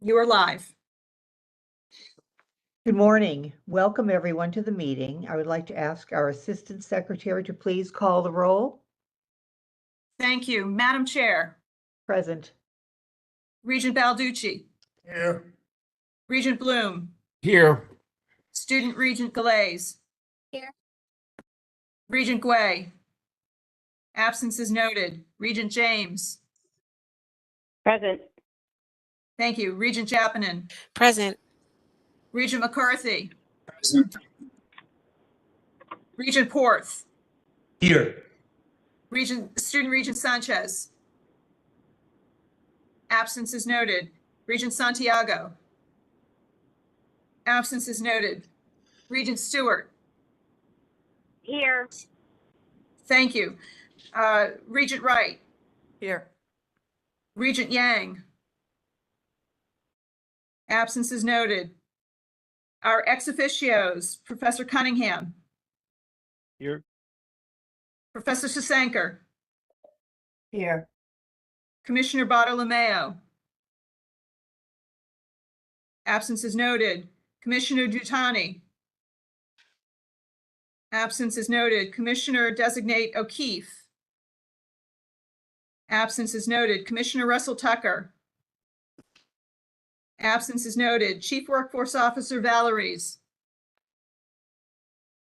You are live. Good morning. Welcome everyone to the meeting. I would like to ask our Assistant Secretary to please call the roll. Thank you. Madam Chair, Present. Regent Balducci, Here. Regent Bloom, Here. Student Regent Galais. Here. Regent Guay. Absence is noted. Regent James. Present. Thank you. Regent Jappanen. Present. Regent McCarthy. Present. Regent Porth. Here. Student Regent Sanchez. Absence is noted. Regent Santiago. Absence is noted. Regent Stewart. Here. Thank you. Regent Wright. Here. Regent Yang. Absence is noted. Our ex officios, Professor Cunningham. Here. Professor Sasanker. Here. Commissioner Bartolomeo. Absence is noted. Commissioner Dutani. Absence is noted. Commissioner Designate O'Keefe. Absence is noted. Commissioner Russell Tucker. Absence is noted. Chief Workforce Officer Valeries.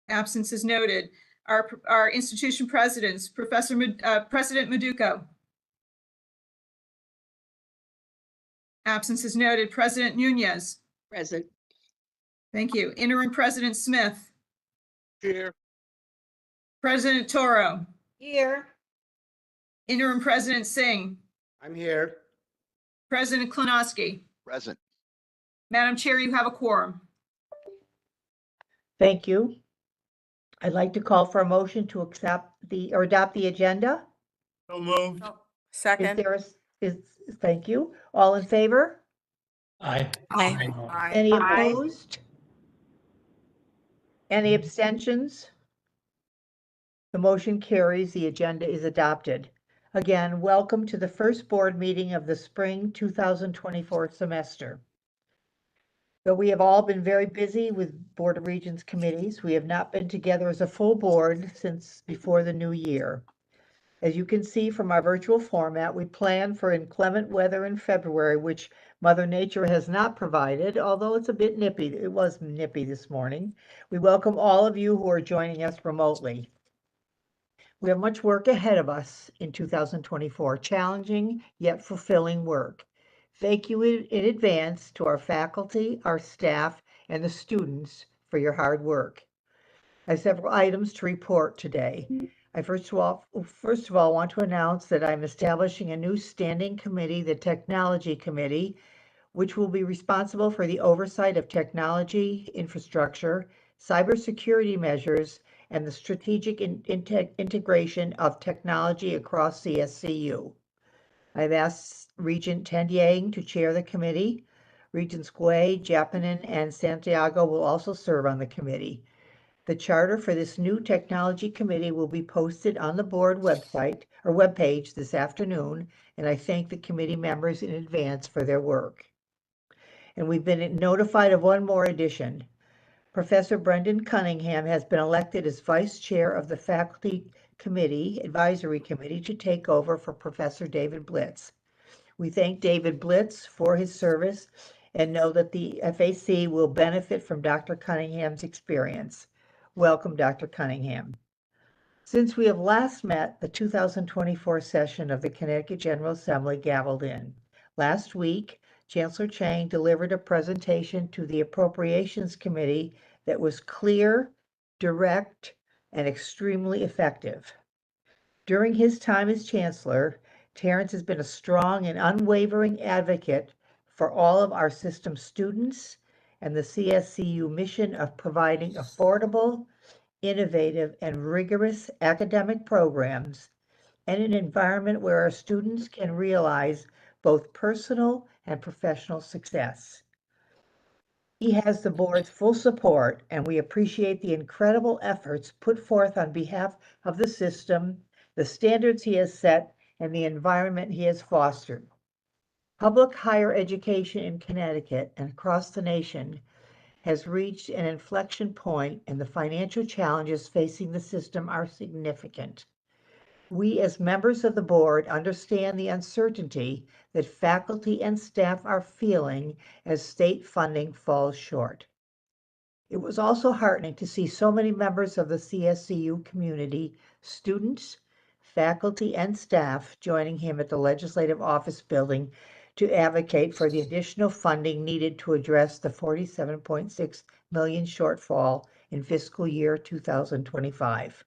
Absence is noted. Our institution presidents, President Maduco. Absence is noted. President Nunez. Present. Thank you. Interim President Smith. Here. President Toro. Here. Interim President Singh. I'm here. President Klonowski. Present. Madam Chair, you have a quorum. Thank you. I'd like to call for a motion to accept or adopt the agenda. So moved. Second. Thank you. All in favor? Aye. Aye. Any Aye. opposed? Any abstentions? The motion carries. The agenda is adopted. Again, welcome to the first board meeting of the spring 2024 semester. Though we have all been very busy with Board of Regents committees, we have not been together as a full board since before the new year. As you can see from our virtual format, we plan for inclement weather in February, which Mother Nature has not provided, although it's a bit nippy. It was nippy this morning. We welcome all of you who are joining us remotely. We have much work ahead of us in 2024, challenging yet fulfilling work. Thank you in advance to our faculty, our staff, and the students for your hard work. I have several items to report today. I first of all want to announce that I'm establishing a new standing committee, the Technology Committee, which will be responsible for the oversight of technology, infrastructure, cybersecurity measures, and the strategic integration of technology across CSCU. I've asked Regent Tendyang to chair the committee. Regents Guay, Jappanen, and Santiago will also serve on the committee. The charter for this new technology committee will be posted on the board website or webpage this afternoon, and I thank the committee members in advance for their work. And we've been notified of one more addition. Professor Brendan Cunningham has been elected as vice chair of the faculty advisory committee to take over for Professor David Blitz. We thank David Blitz for his service and know that the FAC will benefit from Dr. Cunningham's experience. Welcome, Dr. Cunningham. Since we have last met, the 2024 session of the Connecticut General Assembly gavelled in. Last week, Chancellor Chang delivered a presentation to the Appropriations Committee that was clear, direct, and extremely effective. During his time as Chancellor, Terrence has been a strong and unwavering advocate for all of our system students and the CSCU mission of providing affordable, innovative, and rigorous academic programs and an environment where our students can realize both personal and professional success. He has the board's full support, and we appreciate the incredible efforts put forth on behalf of the system, the standards he has set, and the environment he has fostered. Public higher education in Connecticut and across the nation has reached an inflection point, and the financial challenges facing the system are significant. We, as members of the board, understand the uncertainty that faculty and staff are feeling as state funding falls short. It was also heartening to see so many members of the CSCU community, students, faculty, and staff joining him at the Legislative Office Building to advocate for the additional funding needed to address the 47.6 million shortfall in fiscal year 2025.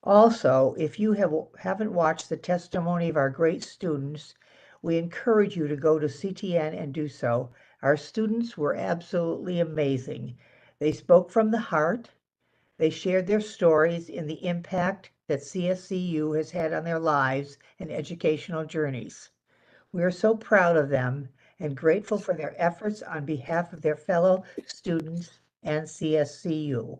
Also, if you haven't watched the testimony of our great students, we encourage you to go to CTN and do so. Our students were absolutely amazing. They spoke from the heart. They shared their stories and the impact that CSCU has had on their lives and educational journeys. We are so proud of them and grateful for their efforts on behalf of their fellow students and CSCU.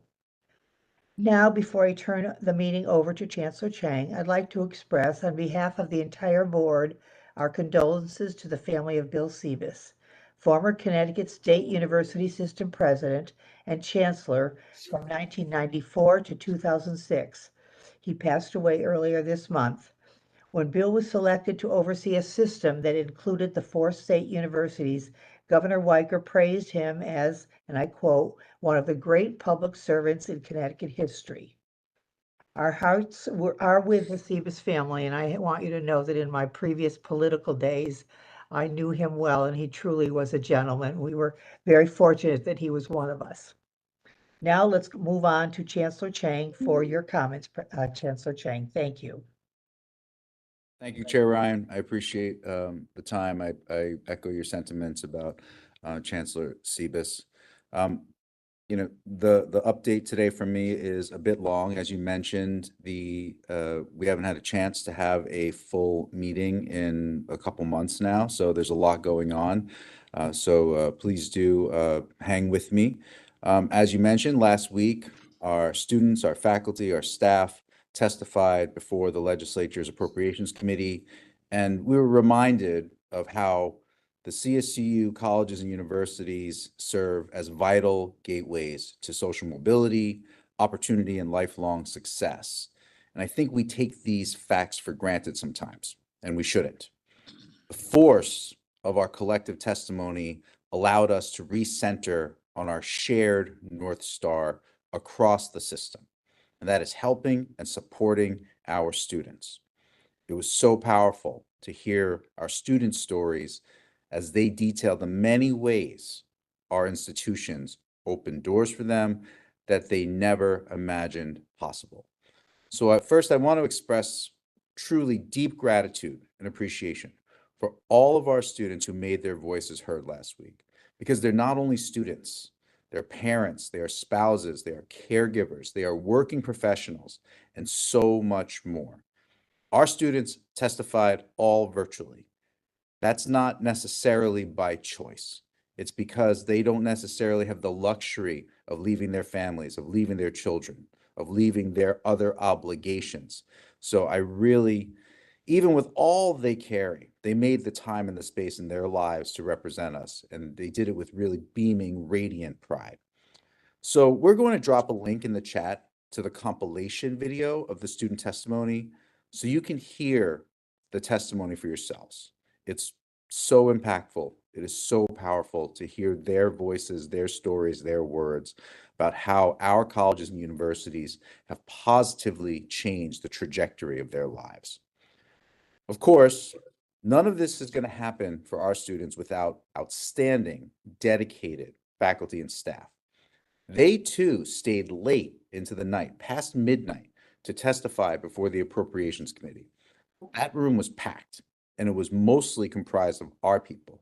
Now, before I turn the meeting over to Chancellor Chang, I'd like to express on behalf of the entire board our condolences to the family of Bill Sebas, former Connecticut State University System President and Chancellor from 1994 to 2006. He passed away earlier this month. When Bill was selected to oversee a system that included the 4 state universities, Governor Weicker praised him as, and I quote, one of the great public servants in Connecticut history. Our hearts are with the Sebas family, and I want you to know that in my previous political days, I knew him well, and he truly was a gentleman. We were very fortunate that he was one of us. Now let's move on to Chancellor Chang for your comments. Chancellor Chang, thank you. Thank you, Chair Ryan. I appreciate the time. I echo your sentiments about Chancellor Sebas. You know, the update today from me is a bit long. As you mentioned, we haven't had a chance to have a full meeting in a couple months now, so there's a lot going on. So please do hang with me. As you mentioned, last week, our students, our faculty, our staff testified before the legislature's Appropriations Committee, and we were reminded of how the CSCU colleges and universities serve as vital gateways to social mobility, opportunity, and lifelong success. And I think we take these facts for granted sometimes, and we shouldn't. The force of our collective testimony allowed us to recenter on our shared North Star across the system, and that is helping and supporting our students. It was so powerful to hear our students' stories as they detail the many ways our institutions open doors for them that they never imagined possible. So at first, I want to express truly deep gratitude and appreciation for all of our students who made their voices heard last week, because they're not only students, they're parents, they are spouses, they are caregivers, they are working professionals, and so much more. Our students testified all virtually. That's not necessarily by choice. It's because they don't necessarily have the luxury of leaving their families, of leaving their children, of leaving their other obligations. So I really, even with all they carry, they made the time and the space in their lives to represent us, and they did it with really beaming, radiant pride. So we're going to drop a link in the chat to the compilation video of the student testimony so you can hear the testimony for yourselves. It's so impactful. It is so powerful to hear their voices, their stories, their words about how our colleges and universities have positively changed the trajectory of their lives. Of course, none of this is going to happen for our students without outstanding, dedicated faculty and staff. They too stayed late into the night, past midnight, to testify before the Appropriations Committee. That room was packed, and it was mostly comprised of our people.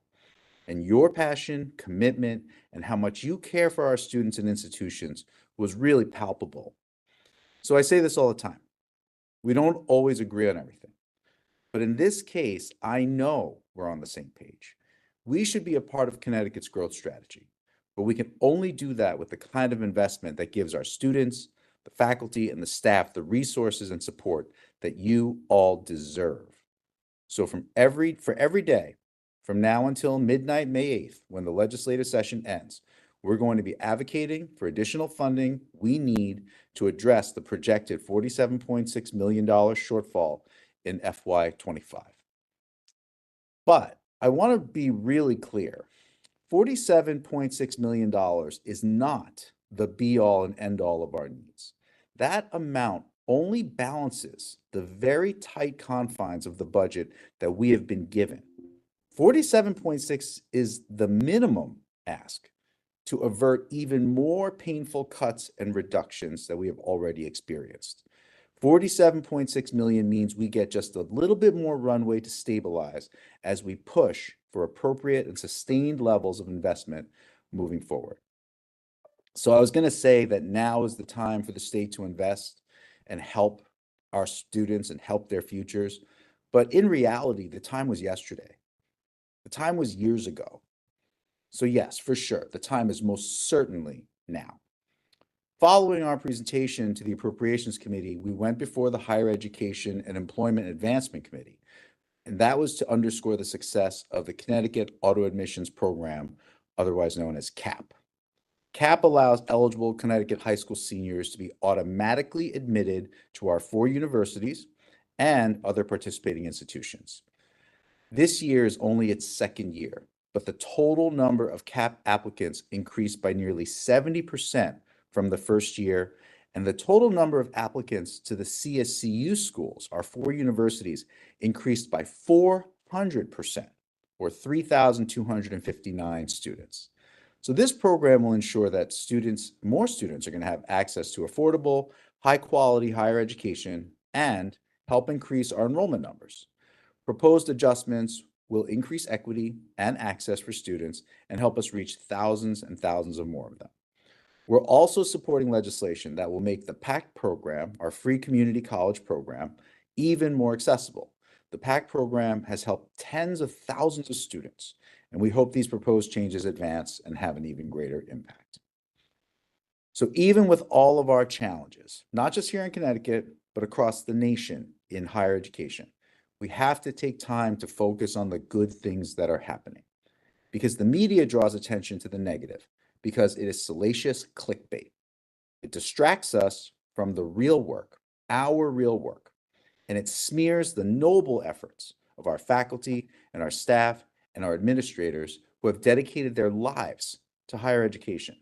And your passion, commitment, and how much you care for our students and institutions was really palpable. So I say this all the time. We don't always agree on everything. But in this case, I know we're on the same page. We should be a part of Connecticut's growth strategy, but we can only do that with the kind of investment that gives our students, the faculty, and the staff the resources and support that you all deserve. So for every day, from now until midnight, May 8th, when the legislative session ends, we're going to be advocating for additional funding we need to address the projected $47.6 million shortfall in FY25. But I want to be really clear. $47.6 million is not the be-all and end-all of our needs. That amount only balances the very tight confines of the budget that we have been given. 47.6 is the minimum ask to avert even more painful cuts and reductions that we have already experienced. 47.6 million means we get just a little bit more runway to stabilize as we push for appropriate and sustained levels of investment moving forward. So I was going to say that now is the time for the state to invest and help our students and help their futures. But in reality, the time was yesterday. The time was years ago. So yes, for sure, the time is most certainly now. Following our presentation to the Appropriations Committee, we went before the Higher Education and Employment Advancement Committee, and that was to underscore the success of the Connecticut Auto Admissions Program, otherwise known as CAP. CAP allows eligible Connecticut high school seniors to be automatically admitted to our 4 universities and other participating institutions. This year is only its second year, but the total number of CAP applicants increased by nearly 70% from the first year, and the total number of applicants to the CSCU schools, our 4 universities, increased by 400%, or 3,259 students. So this program will ensure that more students are going to have access to affordable, high-quality higher education and help increase our enrollment numbers. Proposed adjustments will increase equity and access for students and help us reach thousands and thousands of more of them. We're also supporting legislation that will make the PACT program, our free community college program, even more accessible. The PACT program has helped tens of thousands of students, and we hope these proposed changes advance and have an even greater impact. So even with all of our challenges, not just here in Connecticut, but across the nation in higher education, we have to take time to focus on the good things that are happening, because the media draws attention to the negative, because it is salacious clickbait. It distracts us from the real work, our real work, and it smears the noble efforts of our faculty and our staff and our administrators who have dedicated their lives to higher education.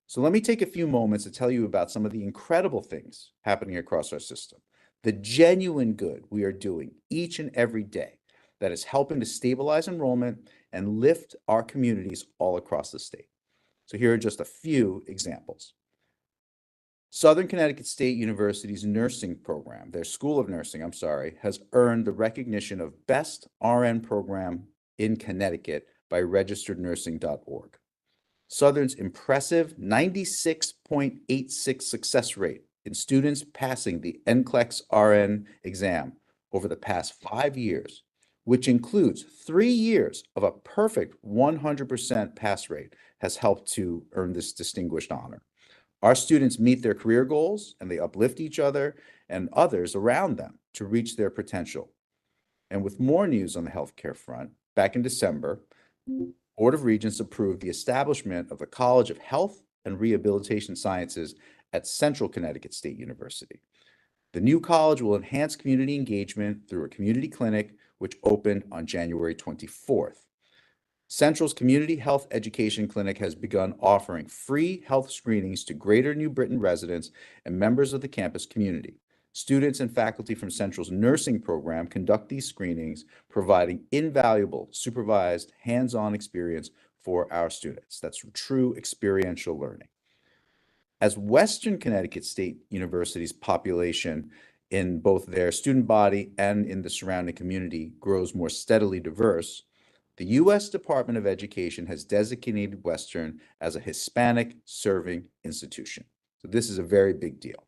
So let me take a few moments to tell you about some of the incredible things happening across our system, the genuine good we are doing each and every day that is helping to stabilize enrollment and lift our communities all across the state. So here are just a few examples. Southern Connecticut State University's nursing program, their School of Nursing, has earned the recognition of Best RN Program in Connecticut by registerednursing.org. Southern's impressive 96.86 success rate in students passing the NCLEX RN exam over the past 5 years, which includes 3 years of a perfect 100% pass rate, has helped to earn this distinguished honor. Our students meet their career goals and they uplift each other and others around them to reach their potential. And with more news on the healthcare front, back in December, Board of Regents approved the establishment of the College of Health and Rehabilitation Sciences at Central Connecticut State University. The new college will enhance community engagement through a community clinic, which opened on January 24th. Central's Community Health Education Clinic has begun offering free health screenings to Greater New Britain residents and members of the campus community. Students and faculty from Central's nursing program conduct these screenings, providing invaluable supervised hands-on experience for our students. That's true experiential learning. As Western Connecticut State University's population in both their student body and in the surrounding community grows more steadily diverse, the U.S. Department of Education has designated Western as a Hispanic serving institution. So this is a very big deal.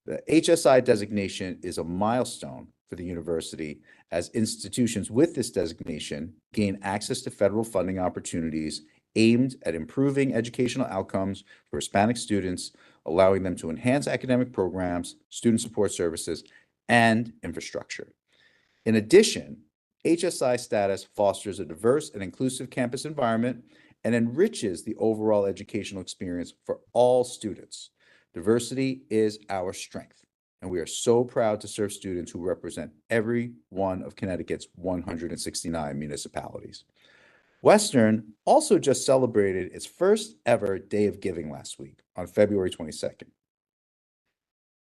The HSI designation is a milestone for the university, as institutions with this designation gain access to federal funding opportunities aimed at improving educational outcomes for Hispanic students, allowing them to enhance academic programs, student support services, and infrastructure. In addition, HSI status fosters a diverse and inclusive campus environment and enriches the overall educational experience for all students. Diversity is our strength, and we are so proud to serve students who represent every one of Connecticut's 169 municipalities. Western also just celebrated its first ever Day of Giving last week on February 22nd.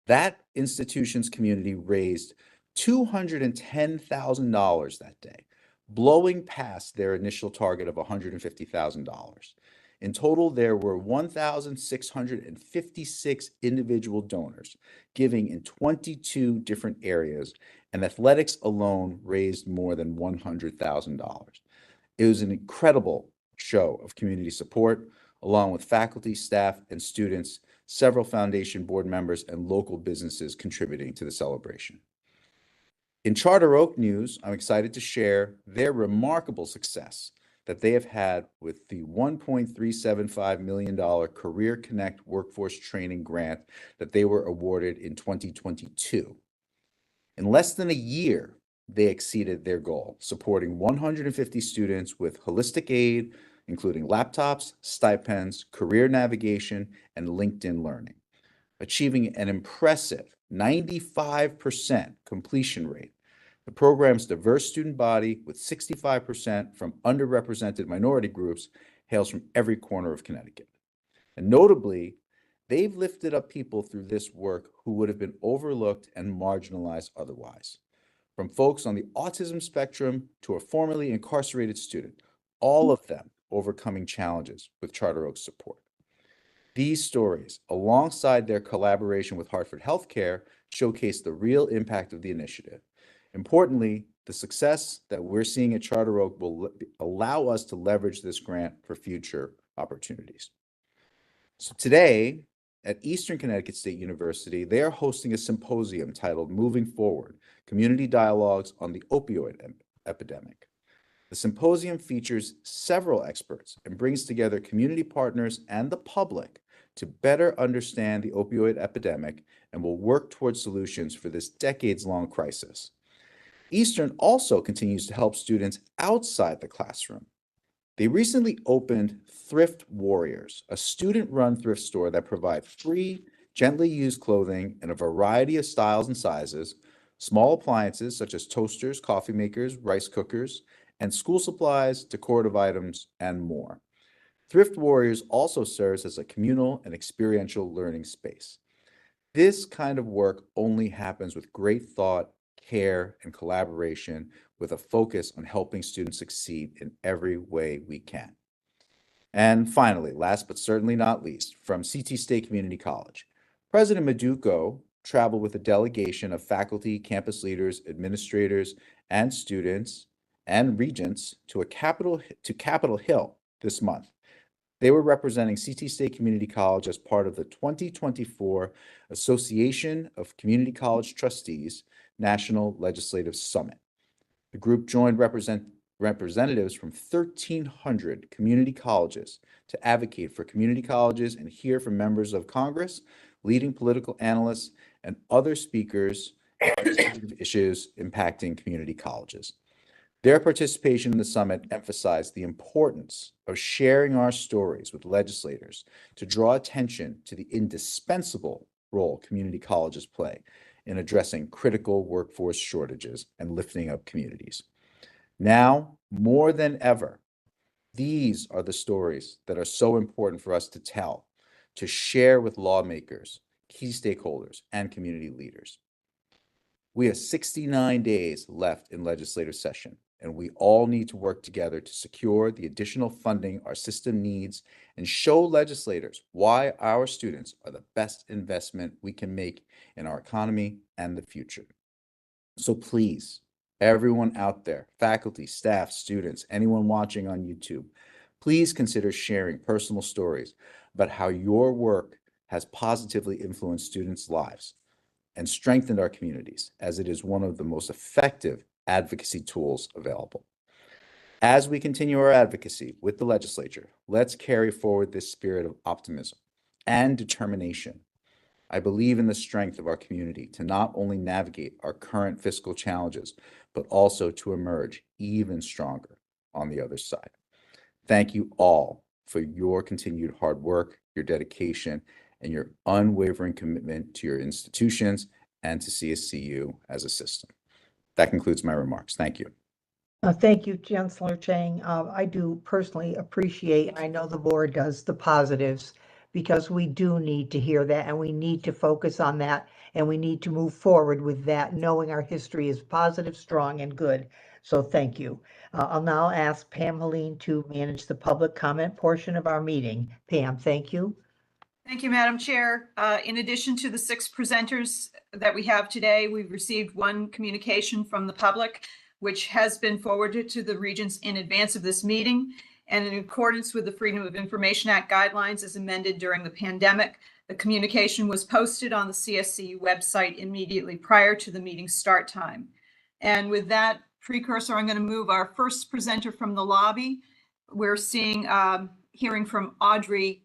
That institution's community raised $210,000 that day, blowing past their initial target of $150,000. In total, there were 1,656 individual donors giving in 22 different areas, and athletics alone raised more than $100,000. It was an incredible show of community support, along with faculty, staff, and students, several foundation board members, and local businesses contributing to the celebration. In Charter Oak news, I'm excited to share their remarkable success that they have had with the $1.375 million Career Connect Workforce Training Grant that they were awarded in 2022. In less than a year, they exceeded their goal, supporting 150 students with holistic aid, including laptops, stipends, career navigation, and LinkedIn learning, achieving an impressive 95% completion rate. The program's diverse student body, with 65% from underrepresented minority groups, hails from every corner of Connecticut. And notably, they've lifted up people through this work who would have been overlooked and marginalized otherwise. From folks on the autism spectrum to a formerly incarcerated student, all of them overcoming challenges with Charter Oak's support. These stories, alongside their collaboration with Hartford Healthcare, showcase the real impact of the initiative. Importantly, the success that we're seeing at Charter Oak will allow us to leverage this grant for future opportunities. So today, at Eastern Connecticut State University, they are hosting a symposium titled Moving Forward, Community Dialogues on the Opioid Epidemic. The symposium features several experts and brings together community partners and the public to better understand the opioid epidemic and will work towards solutions for this decades-long crisis. Eastern also continues to help students outside the classroom. They recently opened Thrift Warriors, a student-run thrift store that provides free, gently used clothing in a variety of styles and sizes, small appliances such as toasters, coffee makers, rice cookers, and school supplies, decorative items, and more. Thrift Warriors also serves as a communal and experiential learning space. This kind of work only happens with great thought, care, and collaboration, with a focus on helping students succeed in every way we can. And finally, last but certainly not least, from CT State Community College, President Maduco traveled with a delegation of faculty, campus leaders, administrators, and students and regents to Capitol Hill this month. They were representing CT State Community College as part of the 2024 Association of Community College Trustees National Legislative Summit. The group joined representatives from 1,300 community colleges to advocate for community colleges and hear from members of Congress, leading political analysts, and other speakers on issues impacting community colleges. Their participation in the summit emphasized the importance of sharing our stories with legislators to draw attention to the indispensable role community colleges play in addressing critical workforce shortages and lifting up communities. Now, more than ever, these are the stories that are so important for us to tell, to share with lawmakers, key stakeholders, and community leaders. We have 69 days left in legislative session, and we all need to work together to secure the additional funding our system needs and show legislators why our students are the best investment we can make in our economy and the future. So please, everyone out there, faculty, staff, students, anyone watching on YouTube, please consider sharing personal stories about how your work has positively influenced students' lives and strengthened our communities, as it is one of the most effective advocacy tools available. As we continue our advocacy with the legislature, let's carry forward this spirit of optimism and determination. I believe in the strength of our community to not only navigate our current fiscal challenges, but also to emerge even stronger on the other side. Thank you all for your continued hard work, your dedication, and your unwavering commitment to your institutions and to CSCU as a system. That concludes my remarks. Thank you. Thank you, Chancellor Chang. I do personally appreciate, and I know the board does, the positives, because we do need to hear that and we need to focus on that and we need to move forward with that, knowing our history is positive, strong, and good. So thank you. I'll now ask Pam Helene to manage the public comment portion of our meeting. Pam, thank you. Thank you, Madam Chair. In addition to the 6 presenters that we have today, we've received 1 communication from the public, which has been forwarded to the regents in advance of this meeting. And in accordance with the Freedom of Information Act guidelines as amended during the pandemic, the communication was posted on the CSCU website immediately prior to the meeting start time. And with that precursor, I'm going to move our first presenter from the lobby. We're hearing from Audrey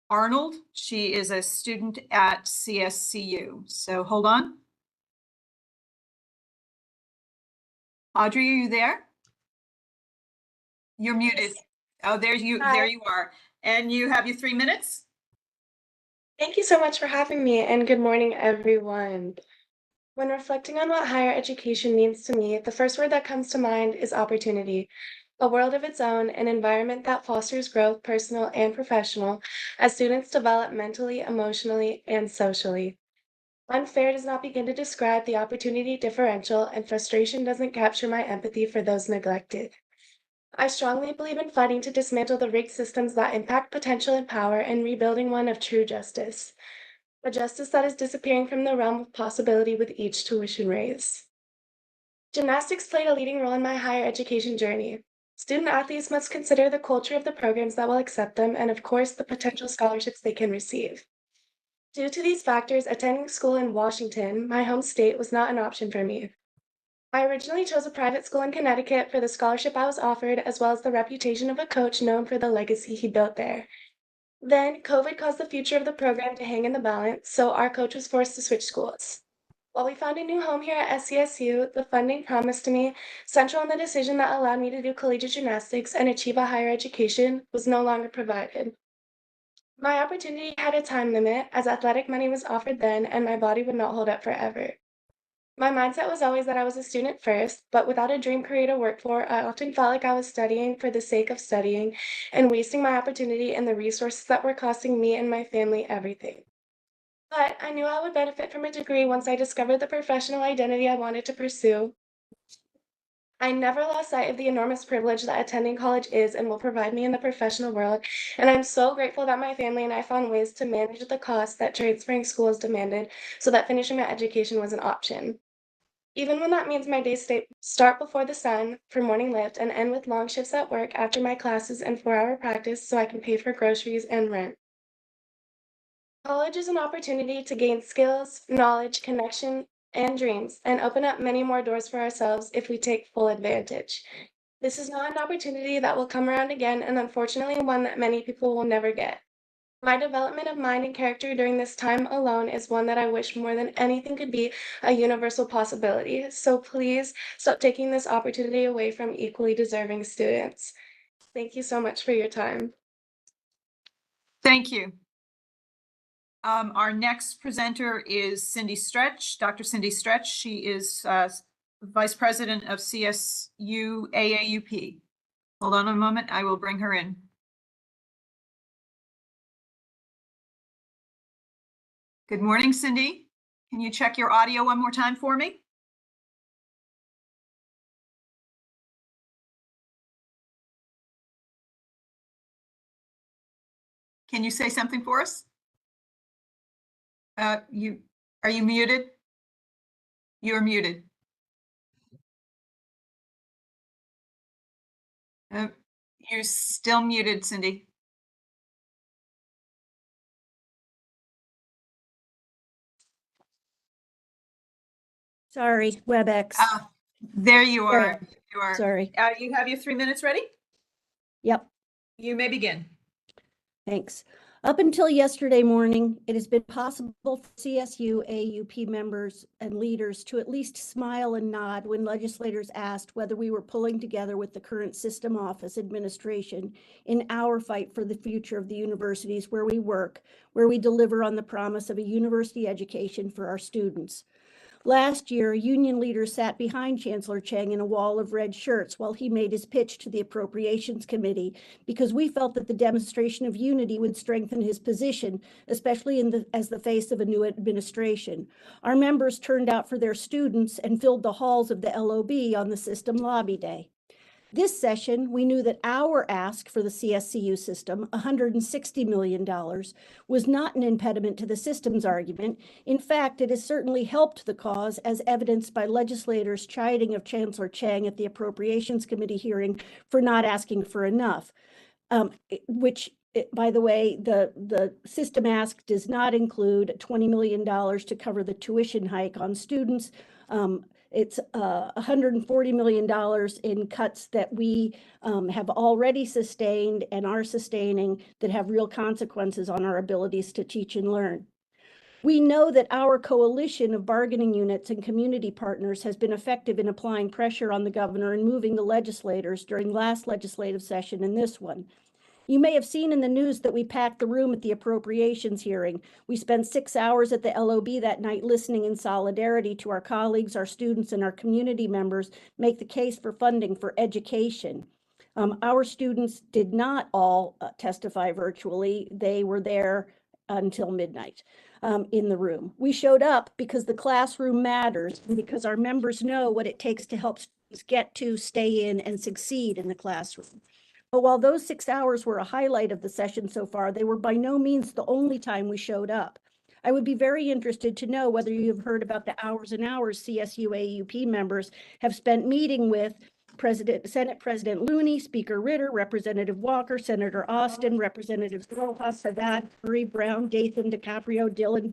Arnold. She is a student at CSCU. So hold on. Audrey, are you there? You're muted. Oh, there you are. And you have your 3 minutes. Thank you so much for having me, and good morning, everyone. When reflecting on what higher education means to me, the first word that comes to mind is opportunity. A world of its own, an environment that fosters growth, personal and professional, as students develop mentally, emotionally, and socially. Unfair does not begin to describe the opportunity differential, and frustration doesn't capture my empathy for those neglected. I strongly believe in fighting to dismantle the rigged systems that impact potential and power and rebuilding one of true justice. A justice that is disappearing from the realm of possibility with each tuition raise. Gymnastics played a leading role in my higher education journey. Student athletes must consider the culture of the programs that will accept them and, of course, the potential scholarships they can receive. Due to these factors, attending school in Washington, my home state, was not an option for me. I originally chose a private school in Connecticut for the scholarship I was offered, as well as the reputation of a coach known for the legacy he built there. Then, COVID caused the future of the program to hang in the balance, so our coach was forced to switch schools. While we found a new home here at SCSU, the funding promised to me, central in the decision that allowed me to do collegiate gymnastics and achieve a higher education, was no longer provided. My opportunity had a time limit, as athletic money was offered then, and my body would not hold up forever. My mindset was always that I was a student first, but without a dream career to work for, I often felt like I was studying for the sake of studying and wasting my opportunity and the resources that were costing me and my family everything. But I knew I would benefit from a degree once I discovered the professional identity I wanted to pursue. I never lost sight of the enormous privilege that attending college is and will provide me in the professional world, and I'm so grateful that my family and I found ways to manage the costs that transferring schools demanded so that finishing my education was an option. Even when that means my days start before the sun for morning lift and end with long shifts at work after my classes and 4-hour practice so I can pay for groceries and rent. College is an opportunity to gain skills, knowledge, connection, and dreams, and open up many more doors for ourselves if we take full advantage. This is not an opportunity that will come around again, and unfortunately one that many people will never get. My development of mind and character during this time alone is one that I wish more than anything could be a universal possibility. So please stop taking this opportunity away from equally deserving students. Thank you so much for your time. Thank you. Our next presenter is Cindy Stretch, Dr. Cindy Stretch. She is Vice President of CSU AAUP. Hold on a moment, I will bring her in. Good morning, Cindy. Can you check your audio one more time for me? Can you say something for us? Are you muted? You're muted. You're still muted, Cindy. Sorry, WebEx. There you There are. I am. You are. Sorry. You have your 3 minutes ready? Yep, You may begin. thanks. Up until yesterday morning, it has been possible for CSU AUP members and leaders to at least smile and nod when legislators asked whether we were pulling together with the current system office administration in our fight for the future of the universities where we work, where we deliver on the promise of a university education for our students. Last year, union leaders sat behind Chancellor Chang in a wall of red shirts while he made his pitch to the Appropriations Committee because we felt that the demonstration of unity would strengthen his position, especially as the face of a new administration. Our members turned out for their students and filled the halls of the LOB on the system lobby day. This session, we knew that our ask for the CSCU system, $160 million, was not an impediment to the system's argument. In fact, it has certainly helped the cause, as evidenced by legislators chiding of Chancellor Chang at the Appropriations Committee hearing for not asking for enough, which, by the way, the system ask does not include $20 million to cover the tuition hike on students. It's $140 million in cuts that we have already sustained and are sustaining that have real consequences on our abilities to teach and learn. We know that our coalition of bargaining units and community partners has been effective in applying pressure on the governor and moving the legislators during last legislative session and this one. You may have seen in the news that we packed the room at the appropriations hearing. We spent 6 hours at the LOB that night listening in solidarity to our colleagues, our students, and our community members make the case for funding for education. Our students did not all testify virtually. They were there until midnight in the room. We showed up because the classroom matters and because our members know what it takes to help students get to, stay in, and succeed in the classroom. But while those 6 hours were a highlight of the session so far, they were by no means the only time we showed up. I would be very interested to know whether you have heard about the hours and hours CSU AUP members have spent meeting with Senate President Looney, Speaker Ritter, Representative Walker, Senator Austin, Representatives Rojas, Haddad, Curry, Brown, Dathan, DiCaprio, Dillon,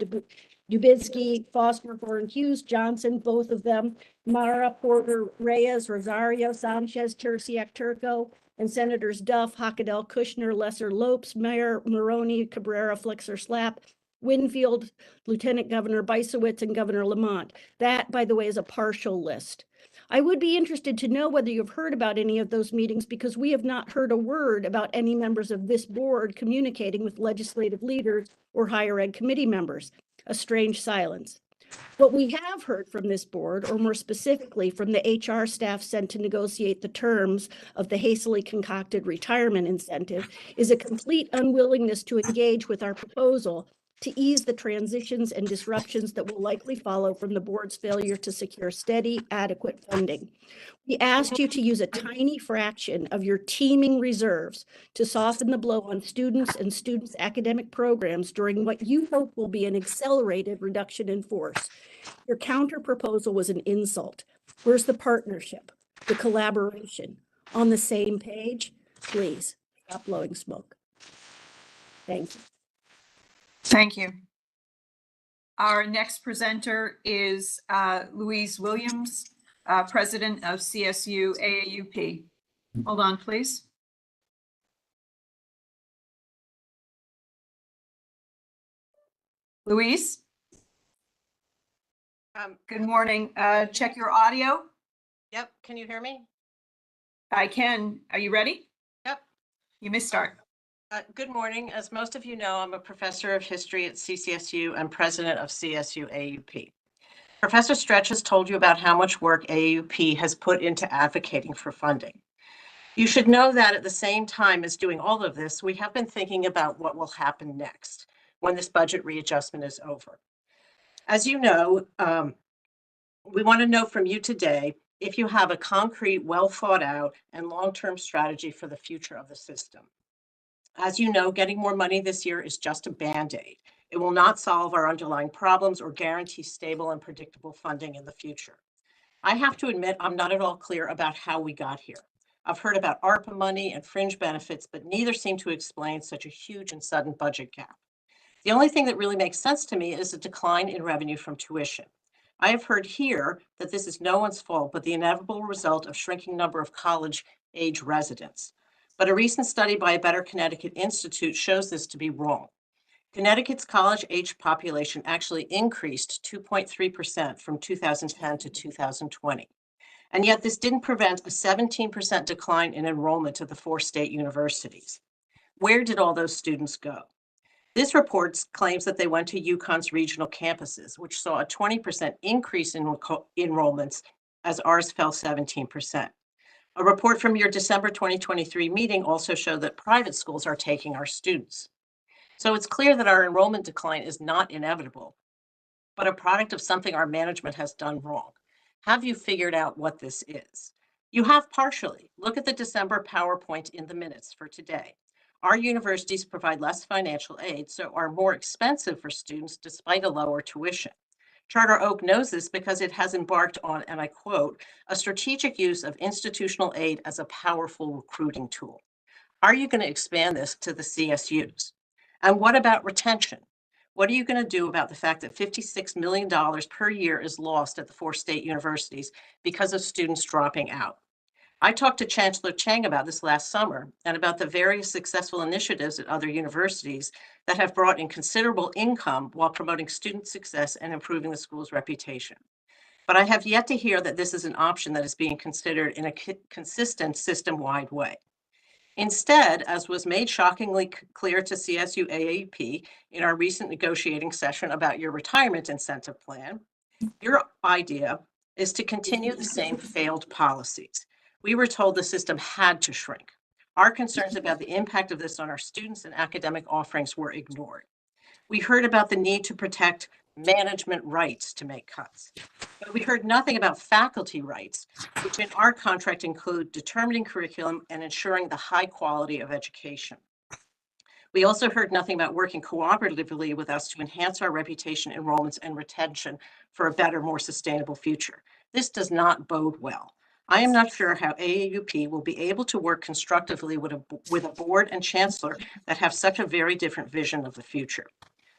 Dubinsky, Foster, Warren, Hughes, Johnson, both of them, Mara, Porter, Reyes, Rosario, Sanchez, Terciak, Turco, and Senators Duff, Hockadell, Kushner, Lesser, Lopes, Mayor, Maroney, Cabrera, Flexer, Slap, Winfield, Lieutenant Governor Bisowitz, and Governor Lamont. That, by the way, is a partial list. I would be interested to know whether you've heard about any of those meetings because we have not heard a word about any members of this board communicating with legislative leaders or higher ed committee members. A strange silence. What we have heard from this board, or more specifically from the HR staff sent to negotiate the terms of the hastily concocted retirement incentive, is a complete unwillingness to engage with our proposal to ease the transitions and disruptions that will likely follow from the board's failure to secure steady, adequate funding. We asked you to use a tiny fraction of your teeming reserves to soften the blow on students and students' academic programs during what you hope will be an accelerated reduction in force. Your counter proposal was an insult. Where's the partnership, the collaboration? On the same page? Please stop blowing smoke. Thank you. Thank you. Our next presenter is Louise Williams, President of CSU AAUP. Hold on, please. Louise? Good morning. Check your audio. Yep, can you hear me? I can. Are you ready? Yep. You may start. Good morning. As most of you know, I'm a professor of history at CCSU and president of CSU AUP. Professor Stretch has told you about how much work AUP has put into advocating for funding. You should know that at the same time as doing all of this, we have been thinking about what will happen next when this budget readjustment is over. As you know, we want to know from you today if you have a concrete, well thought out and long-term strategy for the future of the system. As you know, getting more money this year is just a Band-Aid. It will not solve our underlying problems or guarantee stable and predictable funding in the future. I have to admit, I'm not at all clear about how we got here. I've heard about ARPA money and fringe benefits, but neither seem to explain such a huge and sudden budget gap. The only thing that really makes sense to me is a decline in revenue from tuition. I have heard here that this is no one's fault, but the inevitable result of shrinking number of college-age residents. But a recent study by a Better Connecticut Institute shows this to be wrong. Connecticut's college-age population actually increased 2.3% from 2010 to 2020. And yet this didn't prevent a 17% decline in enrollment at the 4 state universities. Where did all those students go? This report claims that they went to UConn's regional campuses, which saw a 20% increase in enrollments as ours fell 17%. A report from your December 2023 meeting also showed that private schools are taking our students. So it's clear that our enrollment decline is not inevitable, but a product of something our management has done wrong. Have you figured out what this is? You have partially. Look at the December PowerPoint in the minutes for today. Our universities provide less financial aid, so are more expensive for students despite a lower tuition. Charter Oak knows this because it has embarked on, and I quote, a strategic use of institutional aid as a powerful recruiting tool. Are you going to expand this to the CSUs? And what about retention? What are you going to do about the fact that $56 million per year is lost at the 4 state universities because of students dropping out? I talked to Chancellor Chang about this last summer and about the various successful initiatives at other universities that have brought in considerable income while promoting student success and improving the school's reputation. But I have yet to hear that this is an option that is being considered in a consistent system-wide way. Instead, as was made shockingly clear to CSU AAUP in our recent negotiating session about your retirement incentive plan, your idea is to continue the same failed policies. We were told the system had to shrink. Our concerns about the impact of this on our students and academic offerings were ignored. We heard about the need to protect management rights to make cuts, but we heard nothing about faculty rights, which in our contract include determining curriculum and ensuring the high quality of education. We also heard nothing about working cooperatively with us to enhance our reputation, enrollments, and retention for a better, more sustainable future. This does not bode well. I am not sure how AAUP will be able to work constructively with a board and chancellor that have such a very different vision of the future.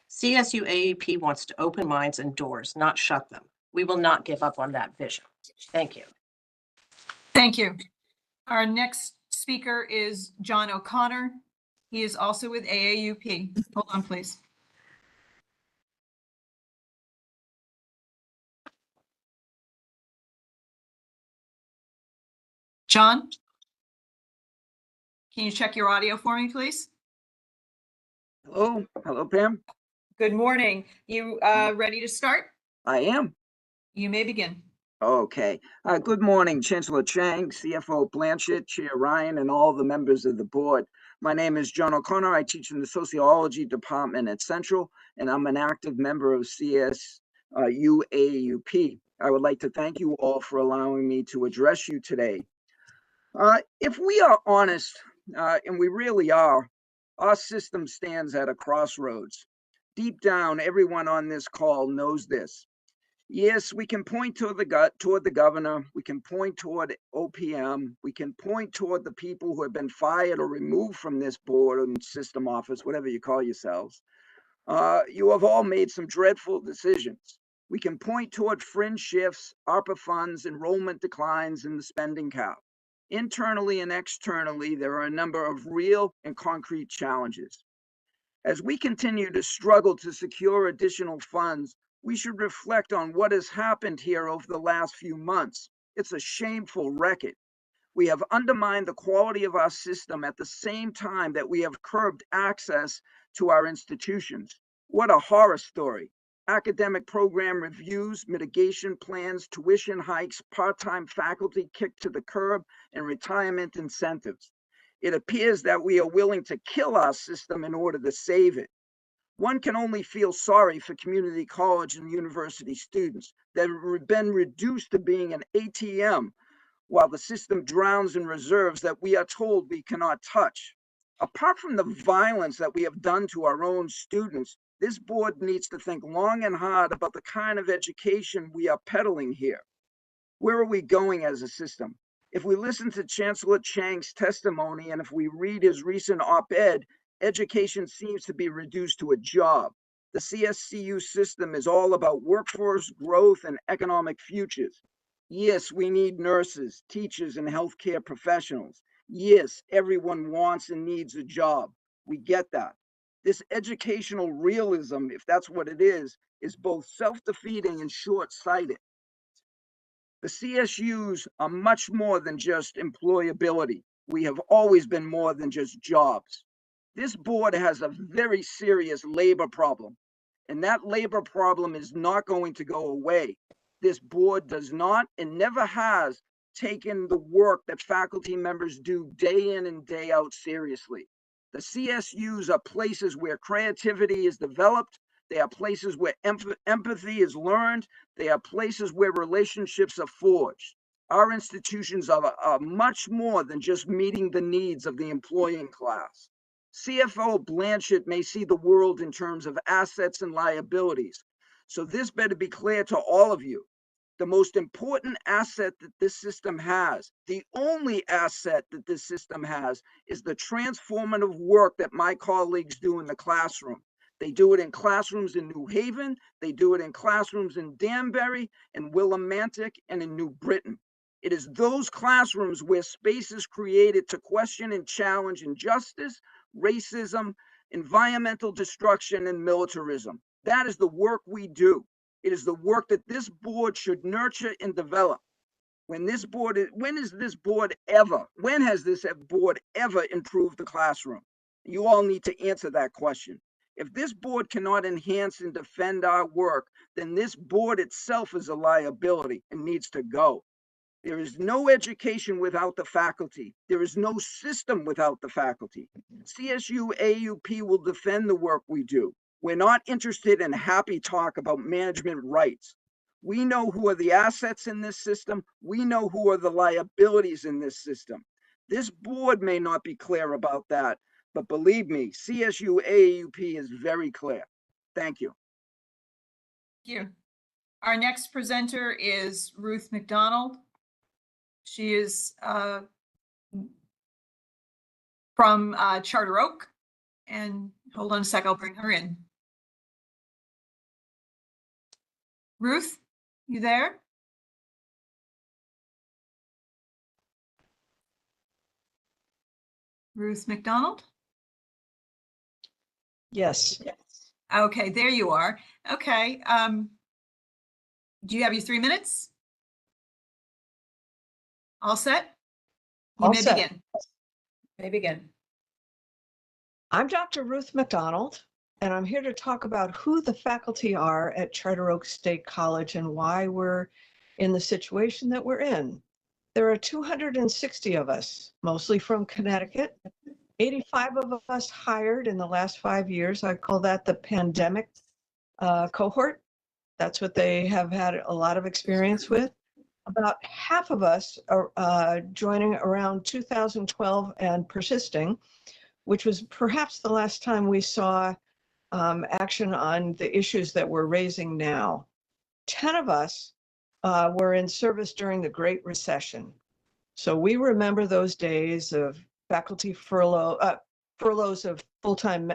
CSU AAUP wants to open minds and doors, not shut them. We will not give up on that vision. Thank you. Thank you. Our next speaker is John O'Connor. He is also with AAUP. Hold on, please. John? Can you check your audio for me, please? Hello, Pam. Good morning. You ready to start? I am. You may begin. Okay. Good morning, Chancellor Chang, CFO Blanchett, Chair Ryan, and all the members of the board. My name is John O'Connor. I teach in the sociology department at Central, and I'm an active member of CSU AAUP. I would like to thank you all for allowing me to address you today. If we are honest, and we really are, our system stands at a crossroads. Deep down, everyone on this call knows this. Yes, we can point toward the governor. We can point toward OPM. We can point toward the people who have been fired or removed from this board and system office, whatever you call yourselves. You have all made some dreadful decisions. We can point toward fringe shifts, ARPA funds, enrollment declines, and the spending cap. Internally and externally, there are a number of real and concrete challenges. As we continue to struggle to secure additional funds, we should reflect on what has happened here over the last few months. It's a shameful record. We have undermined the quality of our system at the same time that we have curbed access to our institutions. What a horror story. Academic program reviews, mitigation plans, tuition hikes, part-time faculty kicked to the curb, and retirement incentives. It appears that we are willing to kill our system in order to save it. One can only feel sorry for community college and university students that have been reduced to being an ATM while the system drowns in reserves that we are told we cannot touch. Apart from the violence that we have done to our own students, this board needs to think long and hard about the kind of education we are peddling here. Where are we going as a system? If we listen to Chancellor Chang's testimony and if we read his recent op-ed, education seems to be reduced to a job. The CSCU system is all about workforce growth and economic futures. Yes, we need nurses, teachers, and healthcare professionals. Yes, everyone wants and needs a job. We get that. This educational realism, if that's what it is both self-defeating and short-sighted. The CSUs are much more than just employability. We have always been more than just jobs. This board has a very serious labor problem, and that labor problem is not going to go away. This board does not and never has taken the work that faculty members do day in and day out seriously. The CSUs are places where creativity is developed. They are places where empathy is learned. They are places where relationships are forged. Our institutions are much more than just meeting the needs of the employing class. CFO Blanchett may see the world in terms of assets and liabilities. So this better be clear to all of you. The most important asset that this system has, the only asset that this system has, is the transformative work that my colleagues do in the classroom. They do it in classrooms in New Haven. They do it in classrooms in Danbury, in Willimantic, and in New Britain. It is those classrooms where space is created to question and challenge injustice, racism, environmental destruction, and militarism. That is the work we do. It is the work that this board should nurture and develop. When has this board ever improved the classroom? You all need to answer that question. If this board cannot enhance and defend our work, then this board itself is a liability and needs to go. There is no education without the faculty. There is no system without the faculty. CSU AUP will defend the work we do. We're not interested in happy talk about management rights. We know who are the assets in this system. We know who are the liabilities in this system. This board may not be clear about that, but believe me, CSU AUP is very clear. Thank you. Thank you. Our next presenter is Ruth McDonald. She is from Charter Oak. And hold on a sec, I'll bring her in. Ruth, you there? Ruth McDonald? Yes. Okay, there you are. Okay. Do you have your 3 minutes? All set? You All may set. begin. May begin. I'm Dr. Ruth McDonald, and I'm here to talk about who the faculty are at Charter Oak State College and why we're in the situation that we're in. There are 260 of us, mostly from Connecticut. 85 of us hired in the last 5 years. I call that the pandemic cohort. That's what they have had a lot of experience with. About half of us are joining around 2012 and persisting, which was perhaps the last time we saw action on the issues that we're raising now. 10 of us were in service during the Great Recession. So we remember those days of faculty furloughs of full-time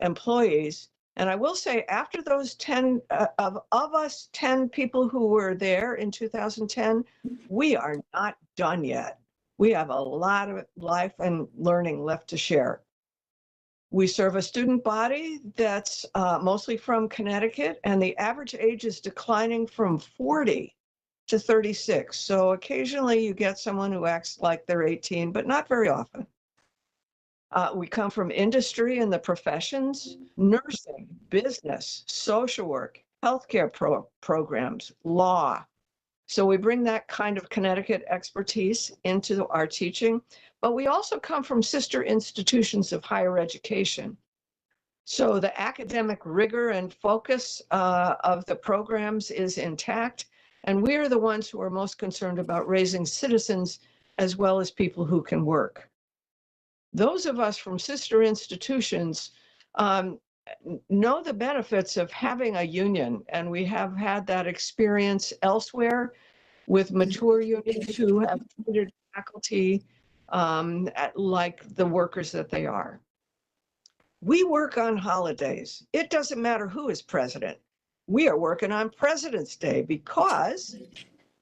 employees. And I will say, after those 10 of us 10 people who were there in 2010, we are not done yet. We have a lot of life and learning left to share. We serve a student body that's mostly from Connecticut, and the average age is declining from 40 to 36. So occasionally you get someone who acts like they're 18, but not very often. We come from industry and the professions, nursing, business, social work, healthcare programs, law. So we bring that kind of Connecticut expertise into our teaching, but we also come from sister institutions of higher education. So the academic rigor and focus of the programs is intact, and we're the ones who are most concerned about raising citizens as well as people who can work. Those of us from sister institutions know the benefits of having a union, and we have had that experience elsewhere with mature unions who have treated faculty like the workers that they are. We work on holidays. It doesn't matter who is president. We are working on President's Day because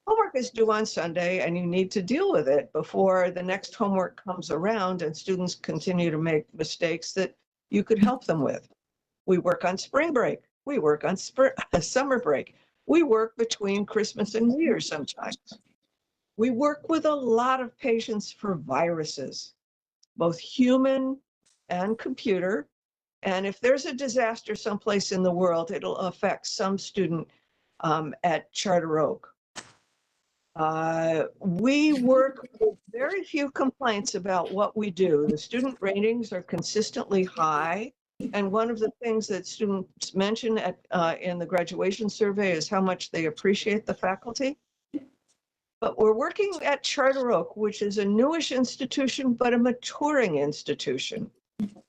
homework is due on Sunday and you need to deal with it before the next homework comes around and students continue to make mistakes that you could help them with. We work on spring break. We work on summer break. We work between Christmas and New Year's sometimes. We work with a lot of patients for viruses, both human and computer. And if there's a disaster someplace in the world, it'll affect some student at Charter Oak. We work with very few complaints about what we do. The student ratings are consistently high. And one of the things that students mention in the graduation survey is how much they appreciate the faculty. But we're working at Charter Oak, which is a newish institution, but a maturing institution.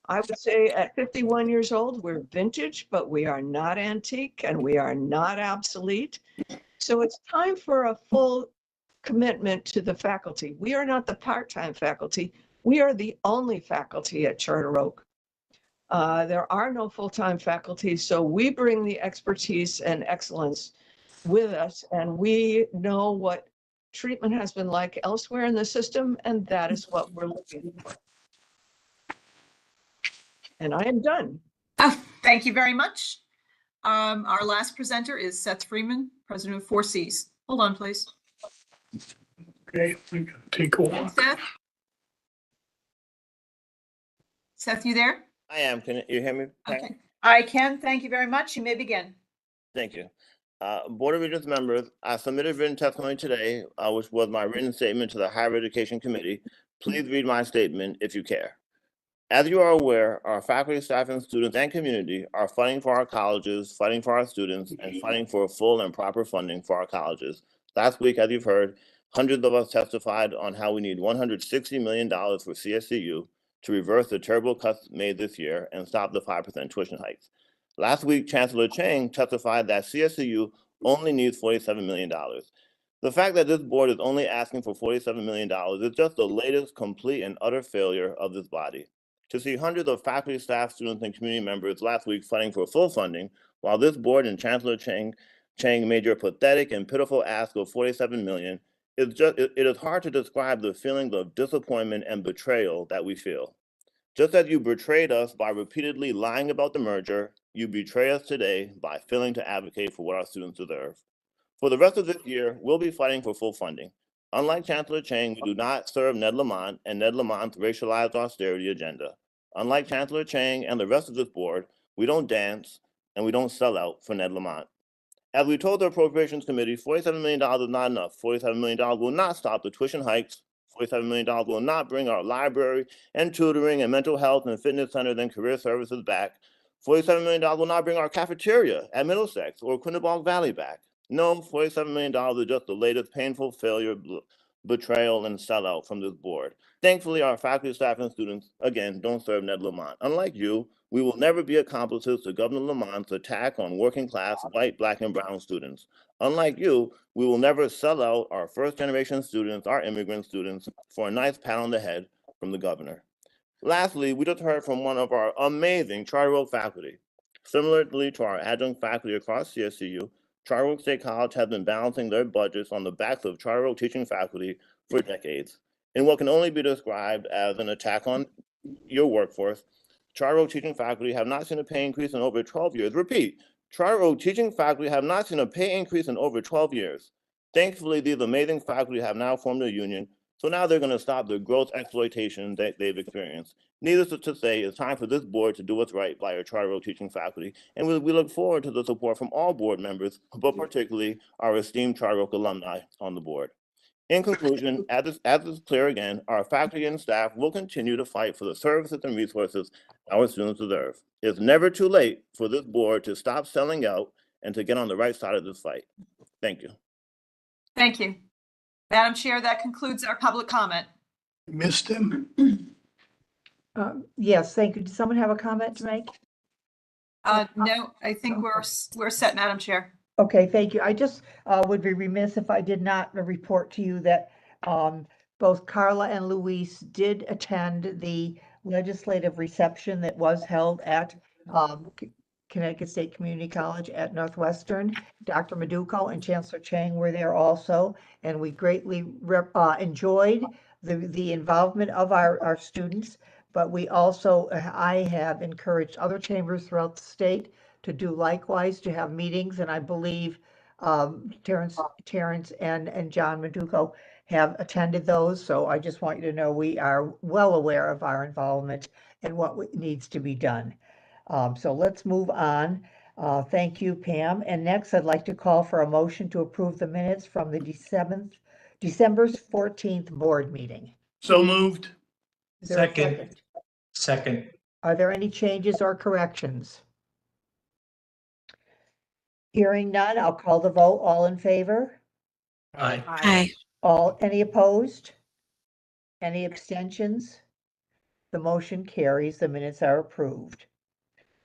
I would say at 51 years old, we're vintage, but we are not antique and we are not obsolete. So it's time for a full commitment to the faculty. We are not the part-time faculty. We are the only faculty at Charter Oak. There are no full-time faculty, so we bring the expertise and excellence with us, and we know what treatment has been like elsewhere in the system, and that is what we're looking for. And I am done. Oh, thank you very much. Our last presenter is Seth Freeman, president of 4Cs. Hold on, please. Okay, we can take a walk. Seth? Seth, you there? I am. Can you hear me? Okay. I can. Thank you very much. You may begin. Thank you. Board of Regents members, I submitted written testimony today, which was my written statement to the Higher Education Committee. Please read my statement if you care. As you are aware, our faculty, staff, and students and community are fighting for our colleges, fighting for our students, and fighting for full and proper funding for our colleges. Last week, as you've heard, hundreds of us testified on how we need $160 million for CSCU to reverse the terrible cuts made this year and stop the 5% tuition hikes. Last week, Chancellor Chang testified that CSCU only needs $47 million. The fact that this board is only asking for $47 million is just the latest complete and utter failure of this body. To see hundreds of faculty, staff, students, and community members last week fighting for full funding, while this board and Chancellor Chang made your pathetic and pitiful ask of $47 million, it is hard to describe the feelings of disappointment and betrayal that we feel. Just as you betrayed us by repeatedly lying about the merger, you betray us today by failing to advocate for what our students deserve. For the rest of this year, we'll be fighting for full funding. Unlike Chancellor Chang, we do not serve Ned Lamont and Ned Lamont's racialized austerity agenda. Unlike Chancellor Chang and the rest of this board, we don't dance and we don't sell out for Ned Lamont. As we told the Appropriations Committee, $47 million is not enough. $47 million will not stop the tuition hikes. $47 million will not bring our library and tutoring and mental health and fitness centers and career services back. $47 million will not bring our cafeteria at Middlesex or Quinebaug Valley back. No, $47 million is just the latest painful failure, betrayal, and sellout from this board. Thankfully, our faculty, staff, and students, again, don't serve Ned Lamont. Unlike you, we will never be accomplices to Governor Lamont's attack on working class, white, black, and brown students. Unlike you, we will never sell out our first-generation students, our immigrant students, for a nice pat on the head from the governor. Lastly, we just heard from one of our amazing Charter Oak faculty. Similarly to our adjunct faculty across CSCU, Charter Oak State College has been balancing their budgets on the backs of Charter Oak teaching faculty for decades. In what can only be described as an attack on your workforce, Charter Oak teaching faculty have not seen a pay increase in over 12 years. Repeat, Charter Oak teaching faculty have not seen a pay increase in over 12 years. Thankfully, these amazing faculty have now formed a union, so now they're going to stop the gross exploitation that they've experienced. Needless to say, it's time for this board to do what's right by our Charter Oak teaching faculty, and we look forward to the support from all board members, but particularly our esteemed Charter Oak alumni on the board. In conclusion, as is clear again, our faculty and staff will continue to fight for the services and resources our students deserve. It's never too late for this board to stop selling out and to get on the right side of this fight. Thank you. Thank you. Madam Chair, that concludes our public comment. Missed him. Yes, thank you. Does someone have a comment to make? No, I think we're set, Madam Chair. Okay, thank you. I just would be remiss if I did not report to you that both Carla and Luis did attend the legislative reception that was held at Connecticut State Community College at Northwestern. Dr. Meduco and Chancellor Chang were there also, and we greatly enjoyed the involvement of our students. but we also, I have encouraged other chambers throughout the state to do likewise, to have meetings, and I believe Terrence and John Maduco have attended those, so I just want you to know we are well aware of our involvement and what needs to be done. So let's move on. Thank you, Pam. And next, I'd like to call for a motion to approve the minutes from the December 14th board meeting. So moved. Is there a Second. Second. Are there any changes or corrections? Hearing none, I'll call the vote. All in favor? Aye. Any opposed? Any abstentions? The motion carries. The minutes are approved.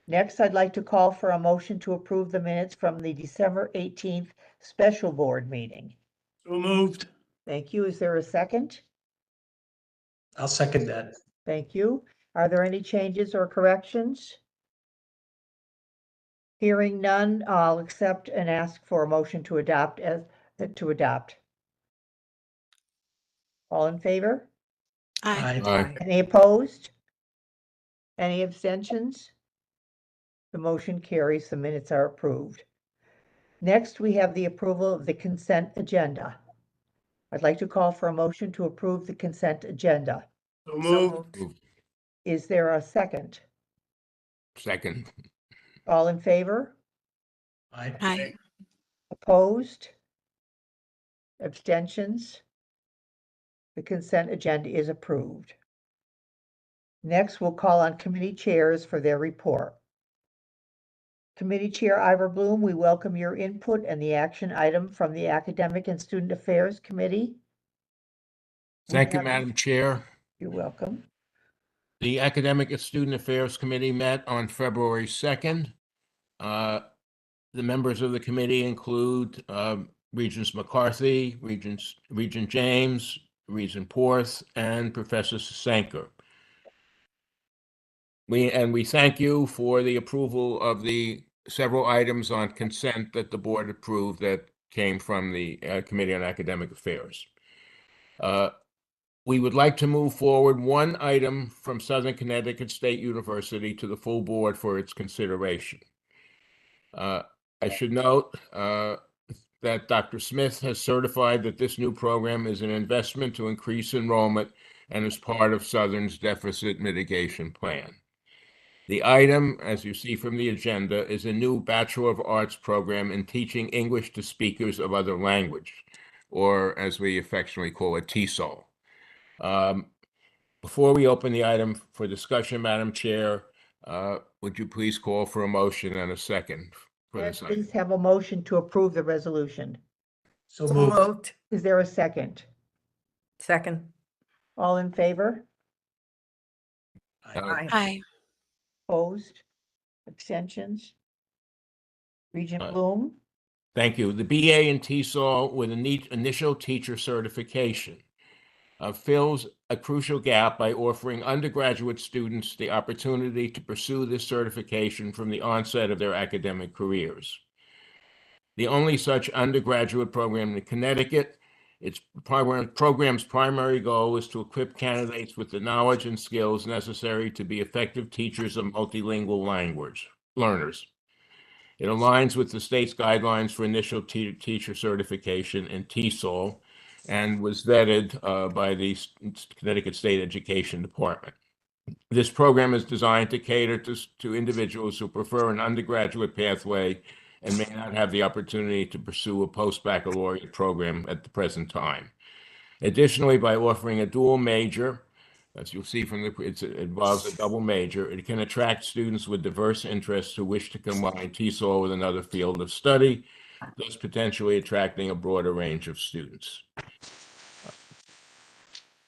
Next, I'd like to call for a motion to approve the minutes from the December 18th special board meeting. So moved. Thank you. Is there a second? I'll second that. Thank you. Are there any changes or corrections? Hearing none, I'll accept and ask for a motion to adopt All in favor? Aye. Any opposed? Any abstentions? The motion carries. The minutes are approved. Next, we have the approval of the consent agenda. I'd like to call for a motion to approve the consent agenda. So moved. Is there a second? Second. All in favor? Aye. Opposed? Abstentions? The consent agenda is approved. Next, we'll call on committee chairs for their report. Committee Chair Ivor Bloom, we welcome your input and the action item from the Academic and Student Affairs Committee. Thank you, Madam Chair. You're welcome. The Academic and Student Affairs Committee met on February 2nd. The members of the committee include Regents McCarthy, Regent James, Regent Porth, and Professor Sasenko. We thank you for the approval of the several items on consent that the board approved that came from the Committee on Academic Affairs. We would like to move forward one item from Southern Connecticut State University to the full board for its consideration. I should note that Dr. Smith has certified that this new program is an investment to increase enrollment and is part of Southern's deficit mitigation plan. The item, as you see from the agenda, is a new Bachelor of Arts program in teaching English to speakers of other language, or as we affectionately call it, TESOL. Before we open the item for discussion, Madam Chair, would you please call for a motion and a second for this item? Please have a motion to approve the resolution. So moved. Is there a second? Second. All in favor? Aye. Opposed? Abstentions? Regent Aye. Bloom? Thank you. The BA in TESOL with an initial teacher certification fills a crucial gap by offering undergraduate students the opportunity to pursue this certification from the onset of their academic careers. The only such undergraduate program in Connecticut, its program's primary goal is to equip candidates with the knowledge and skills necessary to be effective teachers of multilingual language learners. It aligns with the state's guidelines for initial teacher certification in TESOL and was vetted by the Connecticut State Education Department. This program is designed to cater to individuals who prefer an undergraduate pathway and may not have the opportunity to pursue a post-baccalaureate program at the present time. Additionally, by offering a dual major, as you'll see from it involves a double major, it can attract students with diverse interests who wish to combine TESOL with another field of study, thus potentially attracting a broader range of students.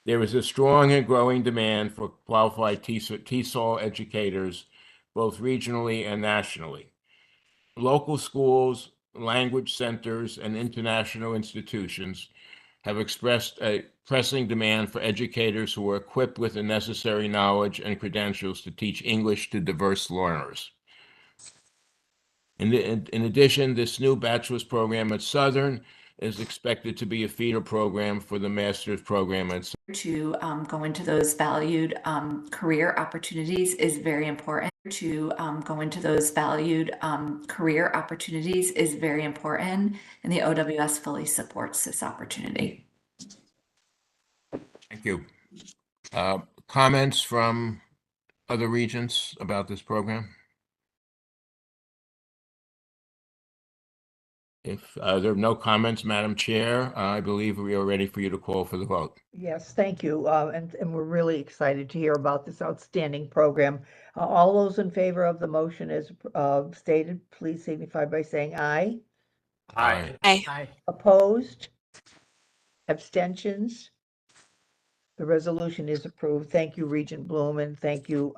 There is a strong and growing demand for qualified TESOL educators, both regionally and nationally. Local schools, language centers, and international institutions have expressed a pressing demand for educators who are equipped with the necessary knowledge and credentials to teach English to diverse learners. In addition, this new bachelor's program at Southern is expected to be a feeder program for the master's program at to go into those valued career opportunities is very important. To go into those valued career opportunities is very important, and the OWS fully supports this opportunity. Thank you. Comments from other regents about this program? If there are no comments, Madam Chair, I believe we are ready for you to call for the vote. Yes, thank you. And we're really excited to hear about this outstanding program. All those in favor of the motion as stated, please signify by saying aye. Aye. Aye. Opposed? Abstentions? The resolution is approved. Thank you, Regent Bloom, and thank you,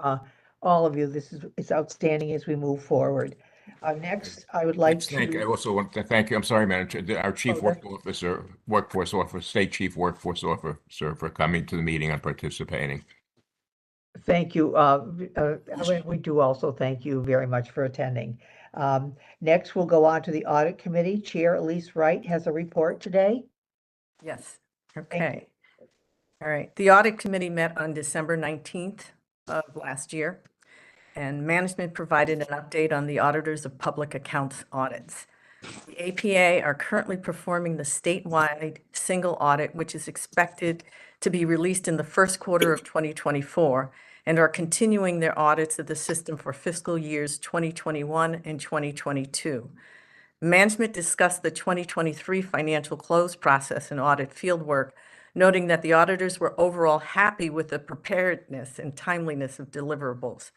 all of you. It's outstanding as we move forward. Next, I would like I to, also want to thank you. I'm sorry, Madam Chair, our Chief Oh, Workforce Officer, State Chief Workforce Officer for coming to the meeting and participating. thank you. We do also thank you very much for attending. Next, we'll go on to the Audit Committee. Chair Elise Wright has a report today. Yes, okay. All right, the Audit Committee met on December 19th of last year, and management provided an update on the auditors of public accounts audits. The APA are currently performing the statewide single audit, which is expected to be released in the first quarter of 2024, and are continuing their audits of the system for fiscal years 2021 and 2022. Management discussed the 2023 financial close process and audit fieldwork, noting that the auditors were overall happy with the preparedness and timeliness of deliverables.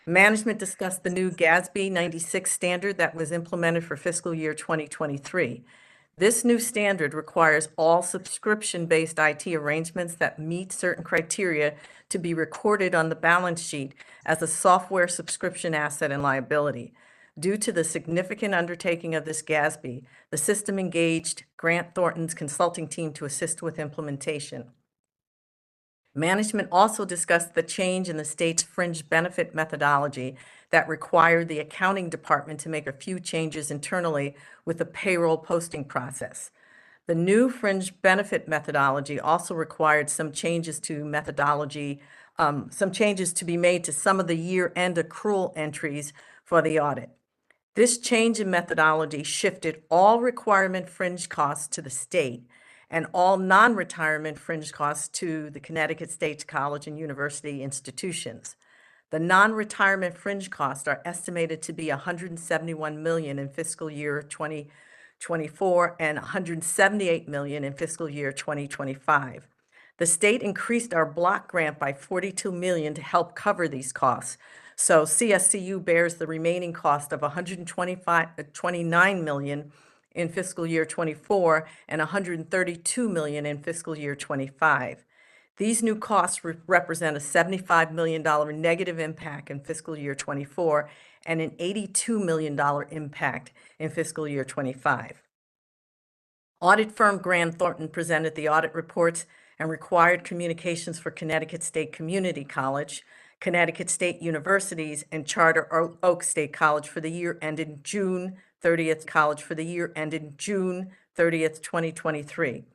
Management discussed the new GASB 96 standard that was implemented for fiscal year 2023. This new standard requires all subscription-based IT arrangements that meet certain criteria to be recorded on the balance sheet as a software subscription asset and liability. Due to the significant undertaking of this GASB, the system engaged Grant Thornton's consulting team to assist with implementation. Management also discussed the change in the state's fringe benefit methodology that required the accounting department to make a few changes internally with the payroll posting process. The new fringe benefit methodology also required some changes to methodology, some changes to be made to some of the year-end accrual entries for the audit. This change in methodology shifted all requirement fringe costs to the state and all non-retirement fringe costs to the Connecticut State College and University institutions. The non-retirement fringe costs are estimated to be $171 million in fiscal year 2024 and $178 million in fiscal year 2025. The state increased our block grant by $42 million to help cover these costs. So CSCU bears the remaining cost of $29 million in fiscal year 24 and $132 million in fiscal year 25. These new costs represent a $75 million negative impact in fiscal year 24 and an $82 million impact in fiscal year 25. Audit firm Grant Thornton presented the audit reports and required communications for Connecticut State Community College, Connecticut State Universities, and Charter Oak State College for the year ended June 30th, College for the year ended June 30th, 2023.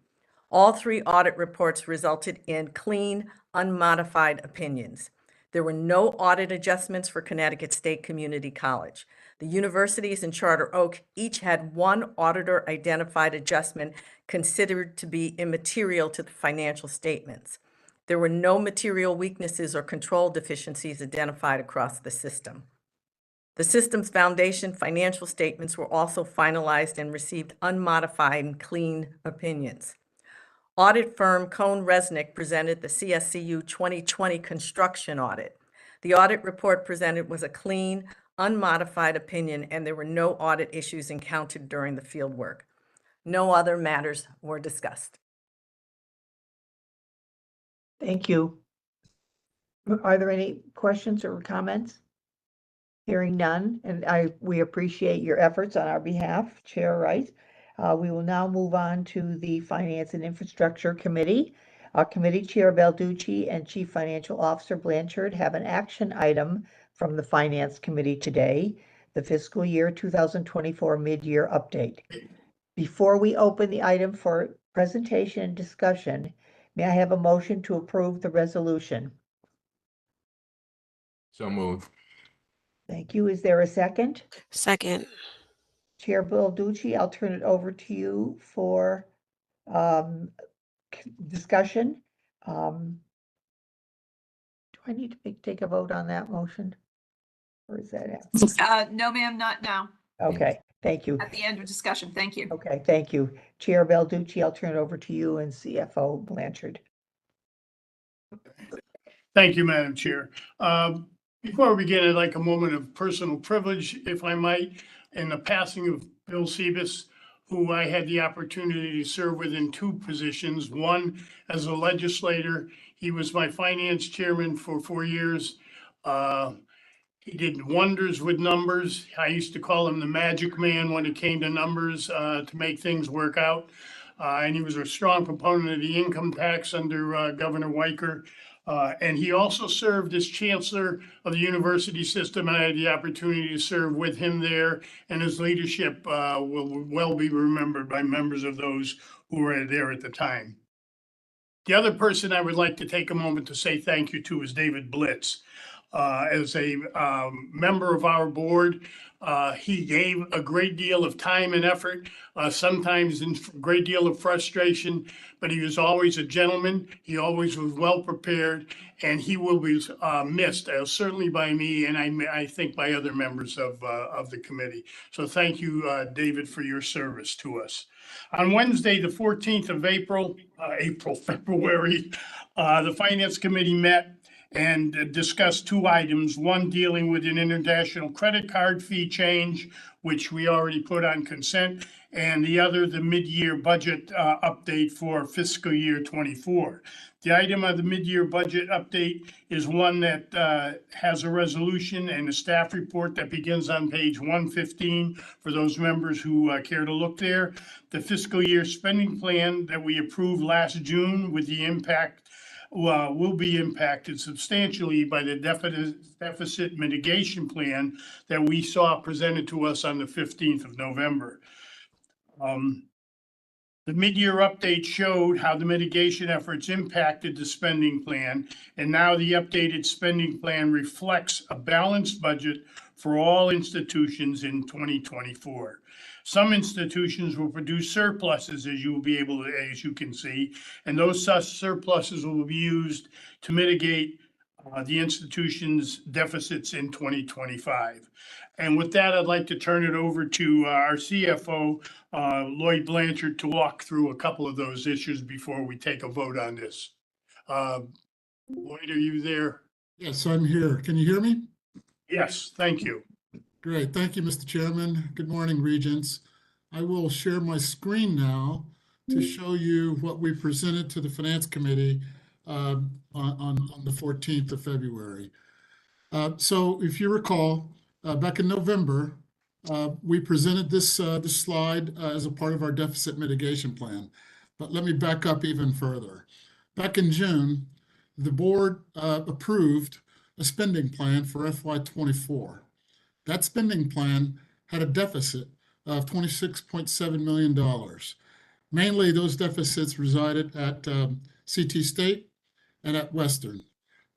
All three audit reports resulted in clean, unmodified opinions. There were no audit adjustments for Connecticut State Community College. The universities and Charter Oak each had one auditor-identified adjustment considered to be immaterial to the financial statements. There were no material weaknesses or control deficiencies identified across the system. The system's foundation financial statements were also finalized and received unmodified and clean opinions. Audit firm Cohn Resnick presented the CSCU 2020 construction audit. The audit report presented was a clean, unmodified opinion, and there were no audit issues encountered during the fieldwork. No other matters were discussed. Thank you. Are there any questions or comments? Hearing none, and we appreciate your efforts on our behalf, Chair Wright. We will now move on to the Finance and Infrastructure Committee. Committee Chair Balducci and Chief Financial Officer Blanchard have an action item from the Finance Committee today, the fiscal year 2024 mid-year update. Before we open the item for presentation and discussion, may I have a motion to approve the resolution? So moved. Thank you. Is there a second? Second. Chair Balducci, I'll turn it over to you for discussion. Do I need to take a vote on that motion? Or is that after? No, ma'am, not now. Okay, thank you. At the end of discussion. Thank you. Okay, thank you. Chair Balducci, I'll turn it over to you and CFO Blanchard. Thank you, Madam Chair. Before we begin, I'd like a moment of personal privilege, if I might, in the passing of Bill Sebas, who I had the opportunity to serve with in two positions. One, as a legislator, he was my finance chairman for 4 years. He did wonders with numbers. I used to call him the magic man when it came to numbers to make things work out. And he was a strong proponent of the income tax under Governor Weicker. And he also served as chancellor of the university system, and I had the opportunity to serve with him there. And his leadership will well be remembered by members of those who were there at the time. The other person I would like to take a moment to say thank you to is David Blitz. As a member of our board, he gave a great deal of time and effort, sometimes in a great deal of frustration, but he was always a gentleman. He always was well prepared, and he will be missed, certainly by me, and I think by other members of the committee. So thank you, David, for your service to us. On Wednesday, the 14th of February, the Finance Committee met and discussed two items, one dealing with an international credit card fee change, which we already put on consent, and the other, the mid-year budget update for fiscal year 24. The item of the mid-year budget update is one that has a resolution and a staff report that begins on page 115 for those members who care to look there. The fiscal year spending plan that we approved last June with the impact will be impacted substantially by the deficit mitigation plan that we saw presented to us on the 15th of November. The mid-year update showed how the mitigation efforts impacted the spending plan, and now the updated spending plan reflects a balanced budget for all institutions in 2024. Some institutions will produce surpluses, as you can see, and those surpluses will be used to mitigate the institution's deficits in 2025. And with that, I'd like to turn it over to our CFO, Lloyd Blanchard, to walk through a couple of those issues before we take a vote on this. Lloyd, are you there? Yes, I'm here. Can you hear me? Yes, thank you. Great. Thank you, Mr. Chairman. Good morning, Regents. I will share my screen now to show you what we presented to the Finance Committee on the 14th of February. So if you recall, back in November, we presented this slide as a part of our deficit mitigation plan. But let me back up even further. Back in June, the board approved a spending plan for FY24. That spending plan had a deficit of $26.7 million. Mainly those deficits resided at CT State and at Western.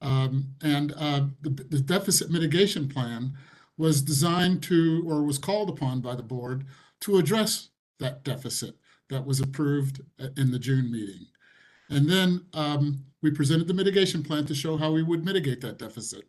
The deficit mitigation plan was designed to, or was called upon by the board to address that deficit that was approved in the June meeting. And then we presented the mitigation plan to show how we would mitigate that deficit.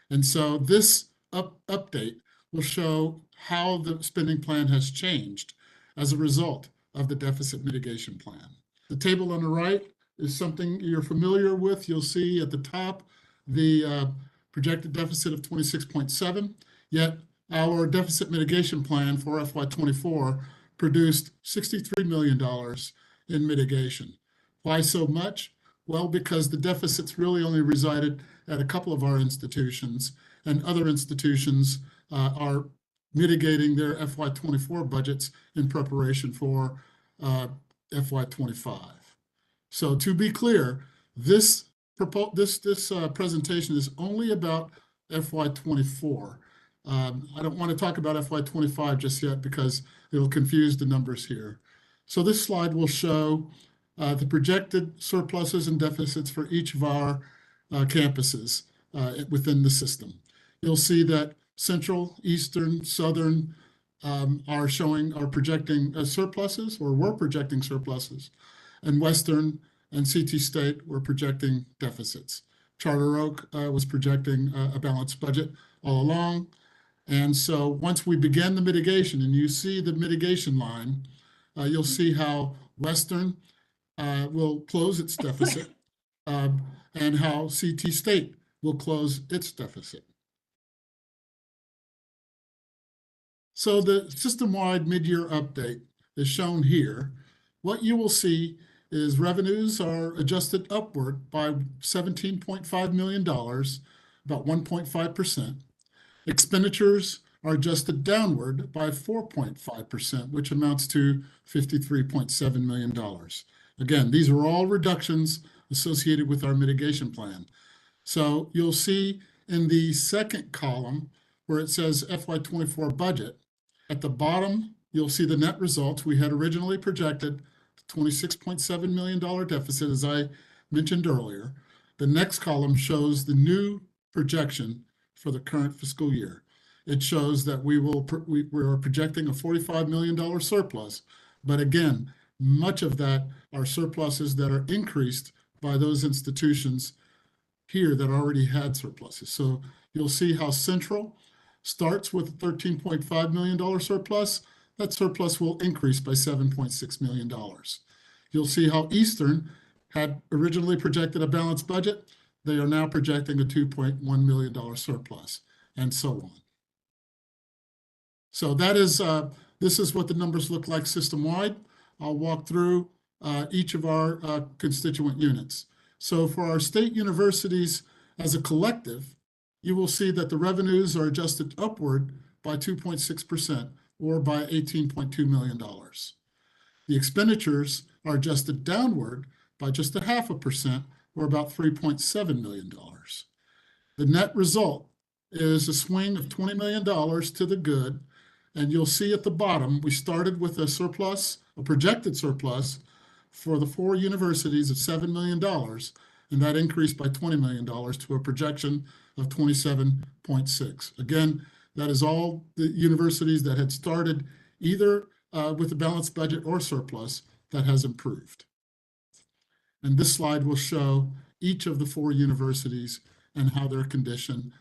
And so this update will show how the spending plan has changed as a result of the deficit mitigation plan. The table on the right is something you're familiar with. You'll see at the top the projected deficit of 26.7, yet our deficit mitigation plan for FY24 produced $63 million in mitigation. Why so much? Well, because the deficits really only resided at a couple of our institutions, and other institutions are mitigating their FY24 budgets in preparation for FY25. So to be clear, this presentation is only about FY24. I don't want to talk about FY25 just yet because it'll confuse the numbers here. So this slide will show the projected surpluses and deficits for each of our campuses within the system. You'll see that Central, Eastern, Southern are projecting surpluses, or were projecting surpluses, and Western and CT State were projecting deficits. Charter Oak was projecting a balanced budget all along. And so once we begin the mitigation, and you see the mitigation line, you'll see how Western will close its deficit and how CT State will close its deficit. So the system-wide mid-year update is shown here. What you will see is revenues are adjusted upward by $17.5 million, about 1.5%. Expenditures are adjusted downward by 4.5%, which amounts to $53.7 million. Again, these are all reductions associated with our mitigation plan. So you'll see in the second column where it says FY24 budget, at the bottom, you'll see the net results. We had originally projected $26.7 million deficit, as I mentioned earlier. The next column shows the new projection for the current fiscal year. It shows that we are projecting a $45 million surplus, but again, much of that are surpluses that are increased by those institutions here that already had surpluses. So you'll see how Central starts with a $13.5 million surplus. That surplus will increase by $7.6 million. You'll see how Eastern had originally projected a balanced budget. They are now projecting a $2.1 million surplus, and so on. So that is, this is what the numbers look like system-wide. I'll walk through each of our constituent units. So for our state universities as a collective, you will see that the revenues are adjusted upward by 2.6%, or by $18.2 million. The expenditures are adjusted downward by just 0.5%, or about $3.7 million. The net result is a swing of $20 million to the good, and you'll see at the bottom, we started with a surplus, a projected surplus, for the 4 universities of $7 million, and that increased by $20 million to a projection of 27.6. Again, that is all the universities that had started either with a balanced budget or surplus that has improved. And this slide will show each of the 4 universities and how their condition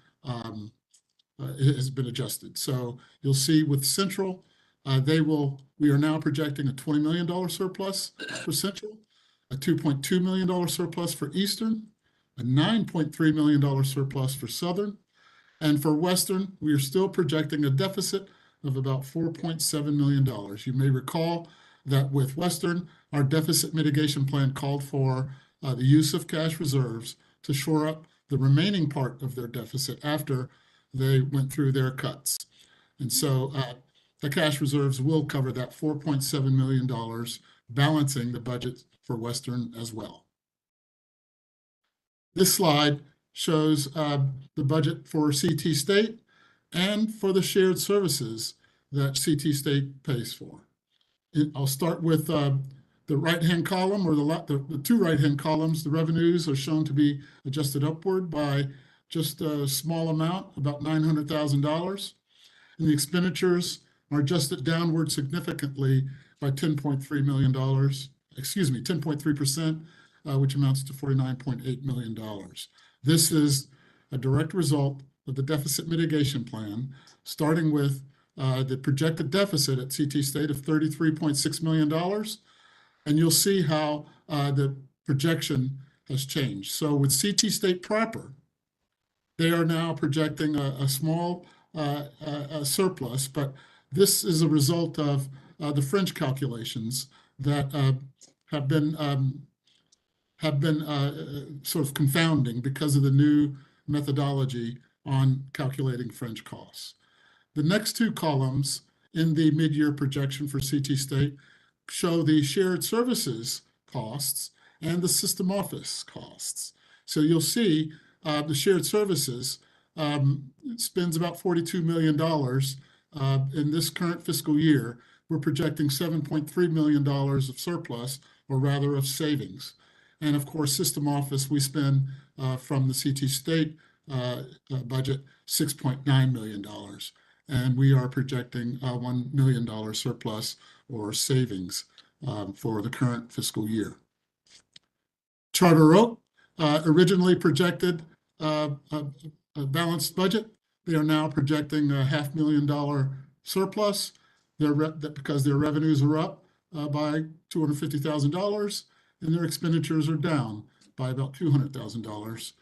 has been adjusted. So you'll see with Central, we are now projecting a $20 million surplus for Central, a $2.2 million surplus for Eastern, a $9.3 million surplus for Southern, and for Western, we are still projecting a deficit of about $4.7 million. You may recall that with Western, our deficit mitigation plan called for the use of cash reserves to shore up the remaining part of their deficit after they went through their cuts. And so the cash reserves will cover that $4.7 million, balancing the budget for Western as well. This slide shows the budget for CT State and for the shared services that CT State pays for. I'll start with the right-hand column, or the 2 right-hand columns. The revenues are shown to be adjusted upward by just a small amount, about $900,000. And the expenditures are adjusted downward significantly by $10.3 million, 10.3%, which amounts to $49.8 million. This is a direct result of the deficit mitigation plan, starting with the projected deficit at CT State of $33.6 million. And you'll see how the projection has changed. So with CT State proper, they are now projecting a small surplus, but this is a result of the fringe calculations that have been sort of confounding because of the new methodology on calculating fringe costs. The next 2 columns in the mid-year projection for CT State show the shared services costs and the system office costs. So you'll see the shared services spends about $42 million in this current fiscal year we're projecting $7.3 million of surplus, or rather of savings. And of course, system office, we spend from the CT State budget $6.9 million. And we are projecting a $1 million surplus or savings for the current fiscal year. Charter Oak originally projected a balanced budget. They are now projecting a $500,000 surplus because their revenues are up by $250,000 and their expenditures are down by about $200,000,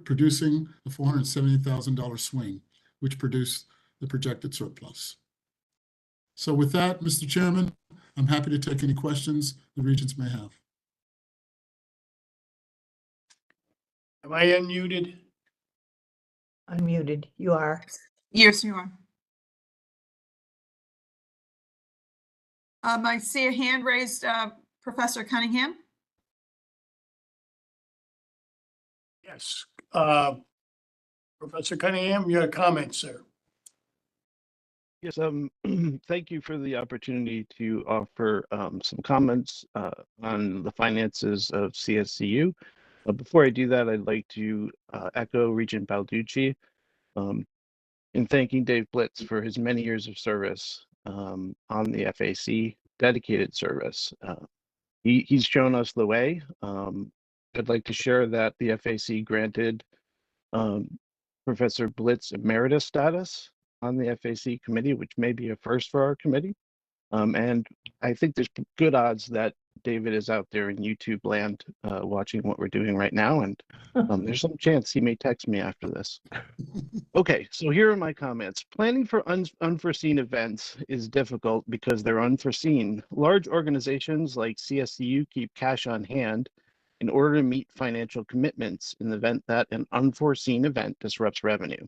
producing a $470,000 swing, which produced the projected surplus. So with that, Mr. Chairman, I'm happy to take any questions the regents may have. Am I unmuted? Unmuted, you are. Yes, you are. I see a hand raised, Professor Cunningham. Yes. Professor Cunningham, you had a comment, sir. Yes, thank you for the opportunity to offer some comments on the finances of CSCU. Before I do that, I'd like to echo Regent Balducci in thanking Dave Blitz for his many years of service on the FAC, dedicated service. He's shown us the way. I'd like to share that the FAC granted Professor Blitz emeritus status on the FAC committee, which may be a first for our committee. And I think there's good odds that David is out there in YouTube land watching what we're doing right now. And there's some chance he may text me after this. Okay, so here are my comments. Planning for unforeseen events is difficult because they're unforeseen. Large organizations like CSCU keep cash on hand in order to meet financial commitments in the event that an unforeseen event disrupts revenue.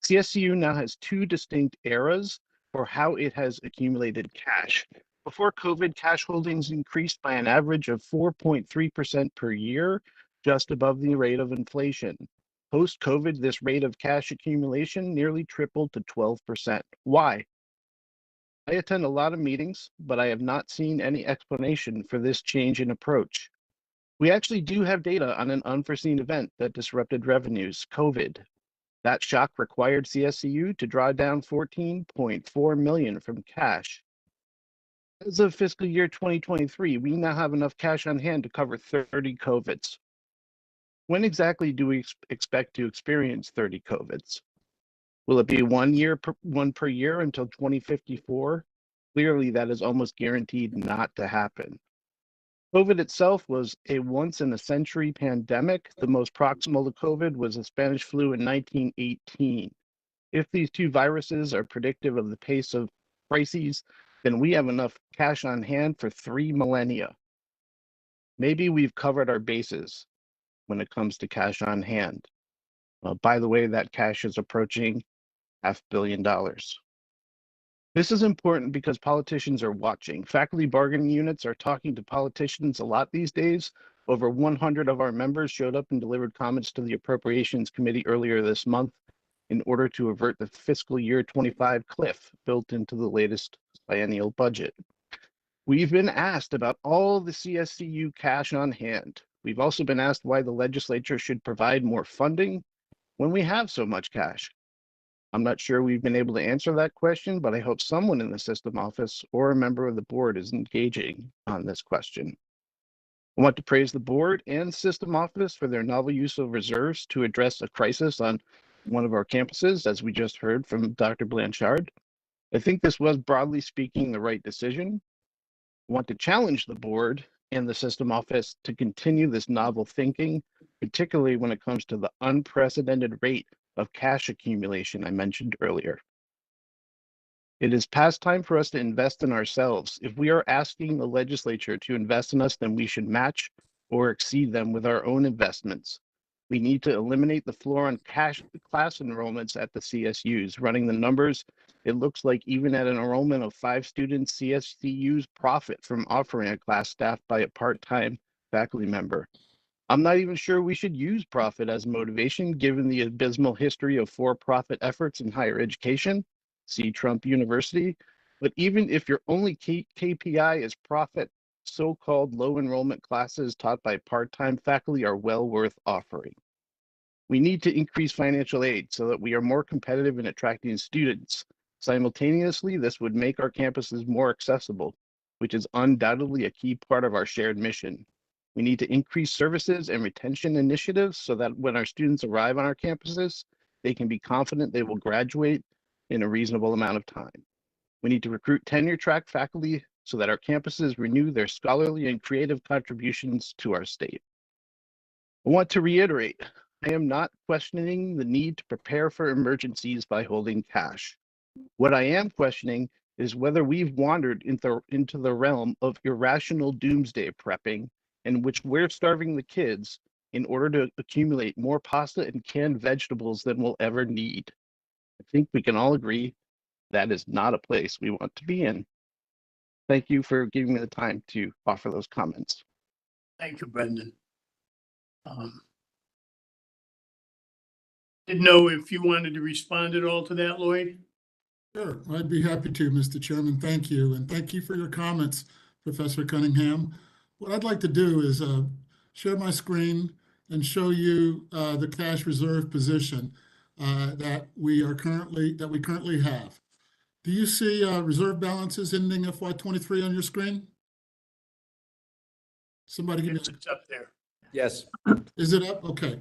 CSCU now has two distinct eras for how it has accumulated cash. Before COVID, cash holdings increased by an average of 4.3% per year, just above the rate of inflation. Post-COVID, this rate of cash accumulation nearly tripled to 12%. Why? I attend a lot of meetings, but I have not seen any explanation for this change in approach. We actually do have data on an unforeseen event that disrupted revenues, COVID. That shock required CSCU to draw down $14.4 million from cash. As of fiscal year 2023, we now have enough cash on hand to cover 30 COVIDs. When exactly do we expect to experience 30 COVIDs? Will it be one per year until 2054? Clearly, that is almost guaranteed not to happen. COVID itself was a once-in-a-century pandemic. The most proximal to COVID was the Spanish flu in 1918. If these two viruses are predictive of the pace of crises, then we have enough cash on hand for 3 millennia. Maybe we've covered our bases when it comes to cash on hand. By the way, that cash is approaching $500 million. This is important because politicians are watching. Faculty bargaining units are talking to politicians a lot these days. Over 100 of our members showed up and delivered comments to the Appropriations Committee earlier this month in order to avert the fiscal year 25 cliff built into the latest biennial budget. We've been asked about all the CSCU cash on hand. We've also been asked why the legislature should provide more funding when we have so much cash. I'm not sure we've been able to answer that question, but I hope someone in the system office or a member of the board is engaging on this question. I want to praise the board and system office for their novel use of reserves to address a crisis on one of our campuses, as we just heard from Dr. Blanchard. I think this was, broadly speaking, the right decision. I want to challenge the board and the system office to continue this novel thinking, particularly when it comes to the unprecedented rate of cash accumulation I mentioned earlier. It is past time for us to invest in ourselves. If we are asking the legislature to invest in us, then we should match or exceed them with our own investments. We need to eliminate the floor on class enrollments at the CSUs. Running the numbers, it looks like even at an enrollment of 5 students, CSUs profit from offering a class staffed by a part-time faculty member. I'm not even sure we should use profit as motivation, given the abysmal history of for-profit efforts in higher education. See Trump University. But even if your only KPI is profit, so-called low enrollment classes taught by part-time faculty are well worth offering. We need to increase financial aid so that we are more competitive in attracting students. Simultaneously, this would make our campuses more accessible, which is undoubtedly a key part of our shared mission. We need to increase services and retention initiatives so that when our students arrive on our campuses, they can be confident they will graduate in a reasonable amount of time. We need to recruit tenure-track faculty so that our campuses renew their scholarly and creative contributions to our state. I want to reiterate, I am not questioning the need to prepare for emergencies by holding cash. What I am questioning is whether we've wandered into the realm of irrational doomsday prepping in which we're starving the kids in order to accumulate more pasta and canned vegetables than we'll ever need. I think we can all agree that is not a place we want to be in. Thank you for giving me the time to offer those comments. Thank you, Brendan. Didn't know if you wanted to respond at all to that, Lloyd? Sure, I'd be happy to, Mr. Chairman. Thank you. And thank you for your comments, Professor Cunningham. What I'd like to do is share my screen and show you the cash reserve position that we currently have. Do you see reserve balances ending FY23 on your screen? Somebody give me. It's up there. Yes. Is it up? Okay.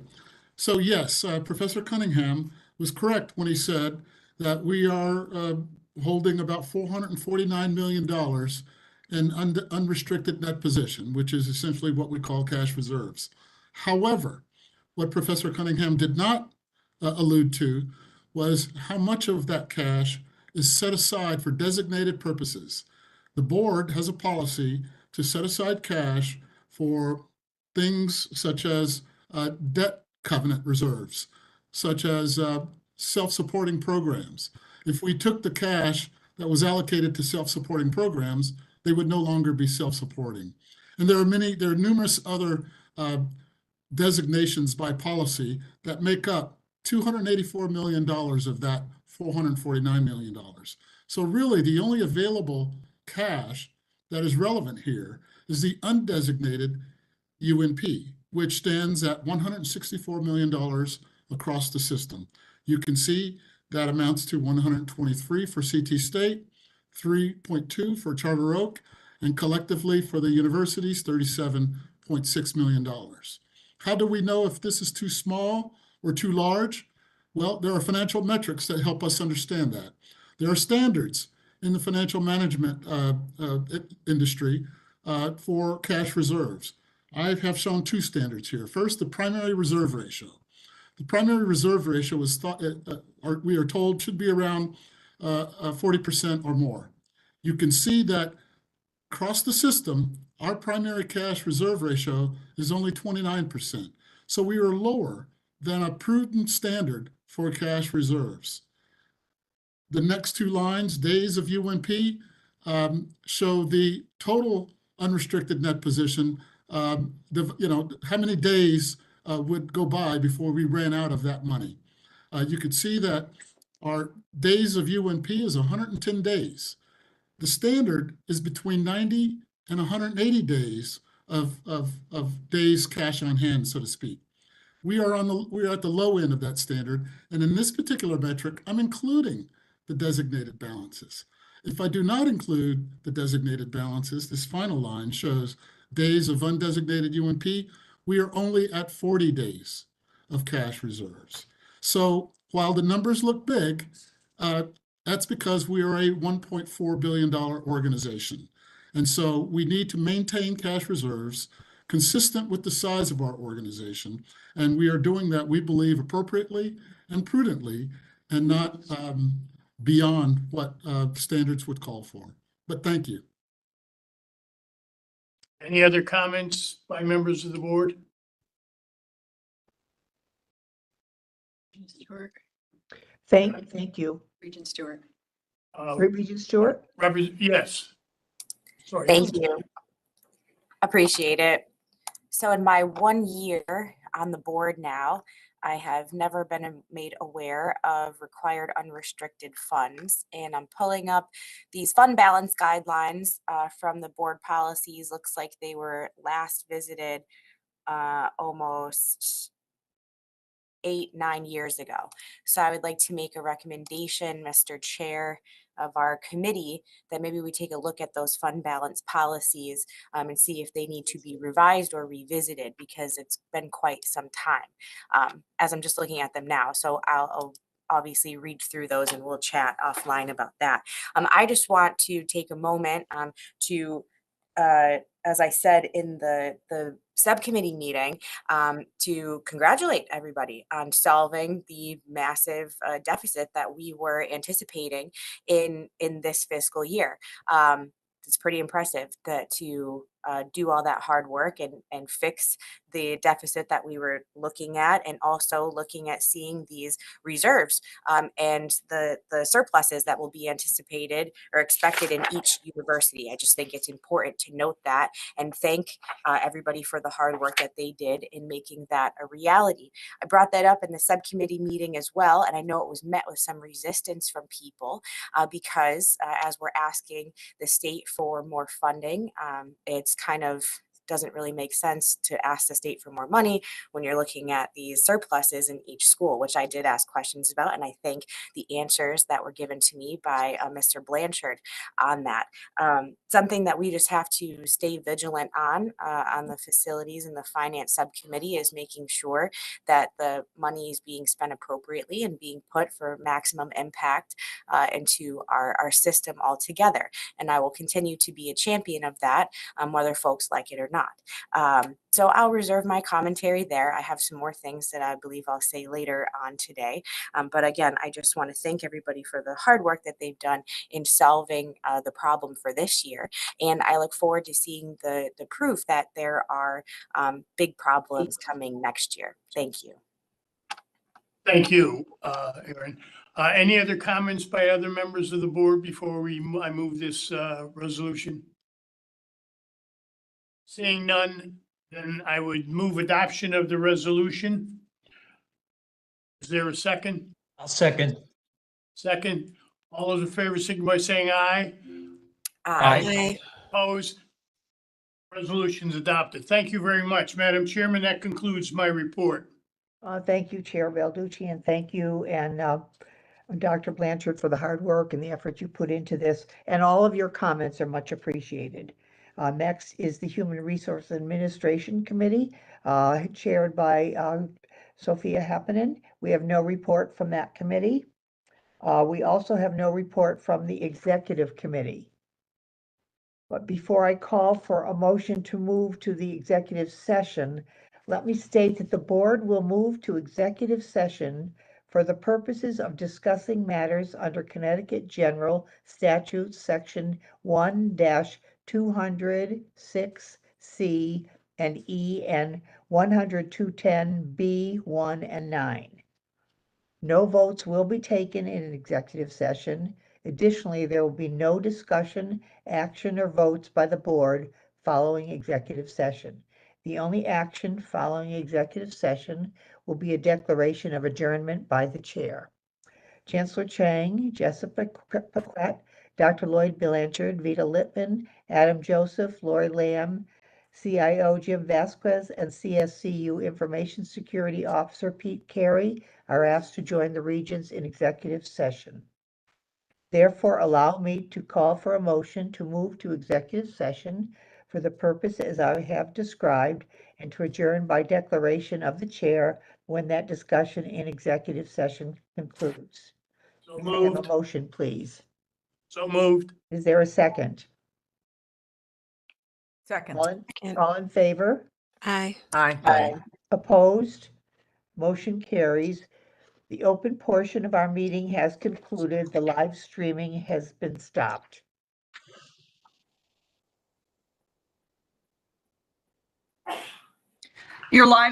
So yes, Professor Cunningham was correct when he said that we are holding about $449 million in unrestricted net position, which is essentially what we call cash reserves. However, what Professor Cunningham did not allude to was how much of that cash is set aside for designated purposes. The board has a policy to set aside cash for things such as debt covenant reserves, such as self-supporting programs. If we took the cash that was allocated to self-supporting programs, they would no longer be self-supporting. And there are numerous other designations by policy that make up $284 million of that $449 million. So really, the only available cash that is relevant here is the undesignated UNP, which stands at $164 million across the system. You can see that amounts to 123 for CT State, 3.2 for Charter Oak, and collectively for the universities, $37.6 million. How do we know if this is too small or too large? Well, there are financial metrics that help us understand that. There are standards in the financial management industry for cash reserves. I have shown two standards here. First, the primary reserve ratio. The primary reserve ratio is we are told should be around 40% or more. You can see that across the system, our primary cash reserve ratio is only 29%. So we are lower than a prudent standard for cash reserves. The next two lines, days of UNP, show the total unrestricted net position. How many days would go by before we ran out of that money. You could see that our days of UNP is 110 days. The standard is between 90 and 180 days of days cash on hand, so to speak. We are at the low end of that standard, and in this particular metric, I'm including the designated balances. If I do not include the designated balances, this final line shows days of undesignated UNP, we are only at 40 days of cash reserves. So while the numbers look big, that's because we are a $1.4 billion organization. And so we need to maintain cash reserves consistent with the size of our organization. And we are doing that, we believe, appropriately and prudently, and not beyond what standards would call for. But thank you. Any other comments by members of the board? Stewart. Thank you. Regent Stewart. Regent Stewart? Yes. Sorry. Thank you. Appreciate it. So in my 1 year on the board now, I have never been made aware of required unrestricted funds. And I'm pulling up these fund balance guidelines from the board policies. Looks like they were last visited almost 8-9 years ago. So I would like to make a recommendation, Mr. Chair of our committee, that maybe we take a look at those fund balance policies and see if they need to be revised or revisited, because it's been quite some time as I'm just looking at them now. So I'll obviously read through those and we'll chat offline about that. I just want to take a moment to as I said in the subcommittee meeting, to congratulate everybody on solving the massive deficit that we were anticipating in this fiscal year. It's pretty impressive to do all that hard work and fix the deficit that we were looking at, and also looking at seeing these reserves and the surpluses that will be anticipated or expected in each university. I just think it's important to note that and thank everybody for the hard work that they did in making that a reality. I brought that up in the subcommittee meeting as well, and I know it was met with some resistance from people because as we're asking the state for more funding, it's kind of doesn't really make sense to ask the state for more money when you're looking at these surpluses in each school, which I did ask questions about. And I think the answers that were given to me by Mr. Blanchard on that. Something that we just have to stay vigilant on the facilities and the finance subcommittee is making sure that the money is being spent appropriately and being put for maximum impact into our system altogether. And I will continue to be a champion of that, whether folks like it or not. So I'll reserve my commentary there. I have some more things that I believe I'll say later on today. But again, I just want to thank everybody for the hard work that they've done in solving the problem for this year. And I look forward to seeing the proof that there are big problems coming next year. Thank you. Thank you, Erin. Any other comments by other members of the board before I move this resolution? Seeing none, then I would move adoption of the resolution. Is there a second? I'll second. Second. All those in favor, signify by saying aye. Aye. Opposed? Resolution's adopted. Thank you very much, Madam Chairman. That concludes my report. Thank you, Chair Balducci, and thank you and Dr. Blanchard for the hard work and the effort you put into this, and all of your comments are much appreciated. Next is the Human Resource Administration Committee, chaired by Sophia Happenin. We have no report from that committee. We also have no report from the Executive Committee. But before I call for a motion to move to the executive session, let me state that the board will move to executive session for the purposes of discussing matters under Connecticut General Statutes Section 1-206C and E and 100-210B 1 and 9. No votes will be taken in an executive session. Additionally, there will be no discussion, action, or votes by the board following executive session. The only action following executive session will be a declaration of adjournment by the chair. Chancellor Chang, Jessica Paquette, Dr. Lloyd Blanchard, Vita Littman, Adam Joseph, Lori Lamb, CIO Jim Vasquez, and CSCU Information Security Officer Pete Carey are asked to join the Regents in executive session. Therefore, allow me to call for a motion to move to executive session for the purpose as I have described, and to adjourn by declaration of the chair when that discussion in executive session concludes. So May I have a moved. motion, please? So moved. Is there a second? Second. All in favor? Aye. Opposed? Motion carries. The open portion of our meeting has concluded. The live streaming has been stopped. Your live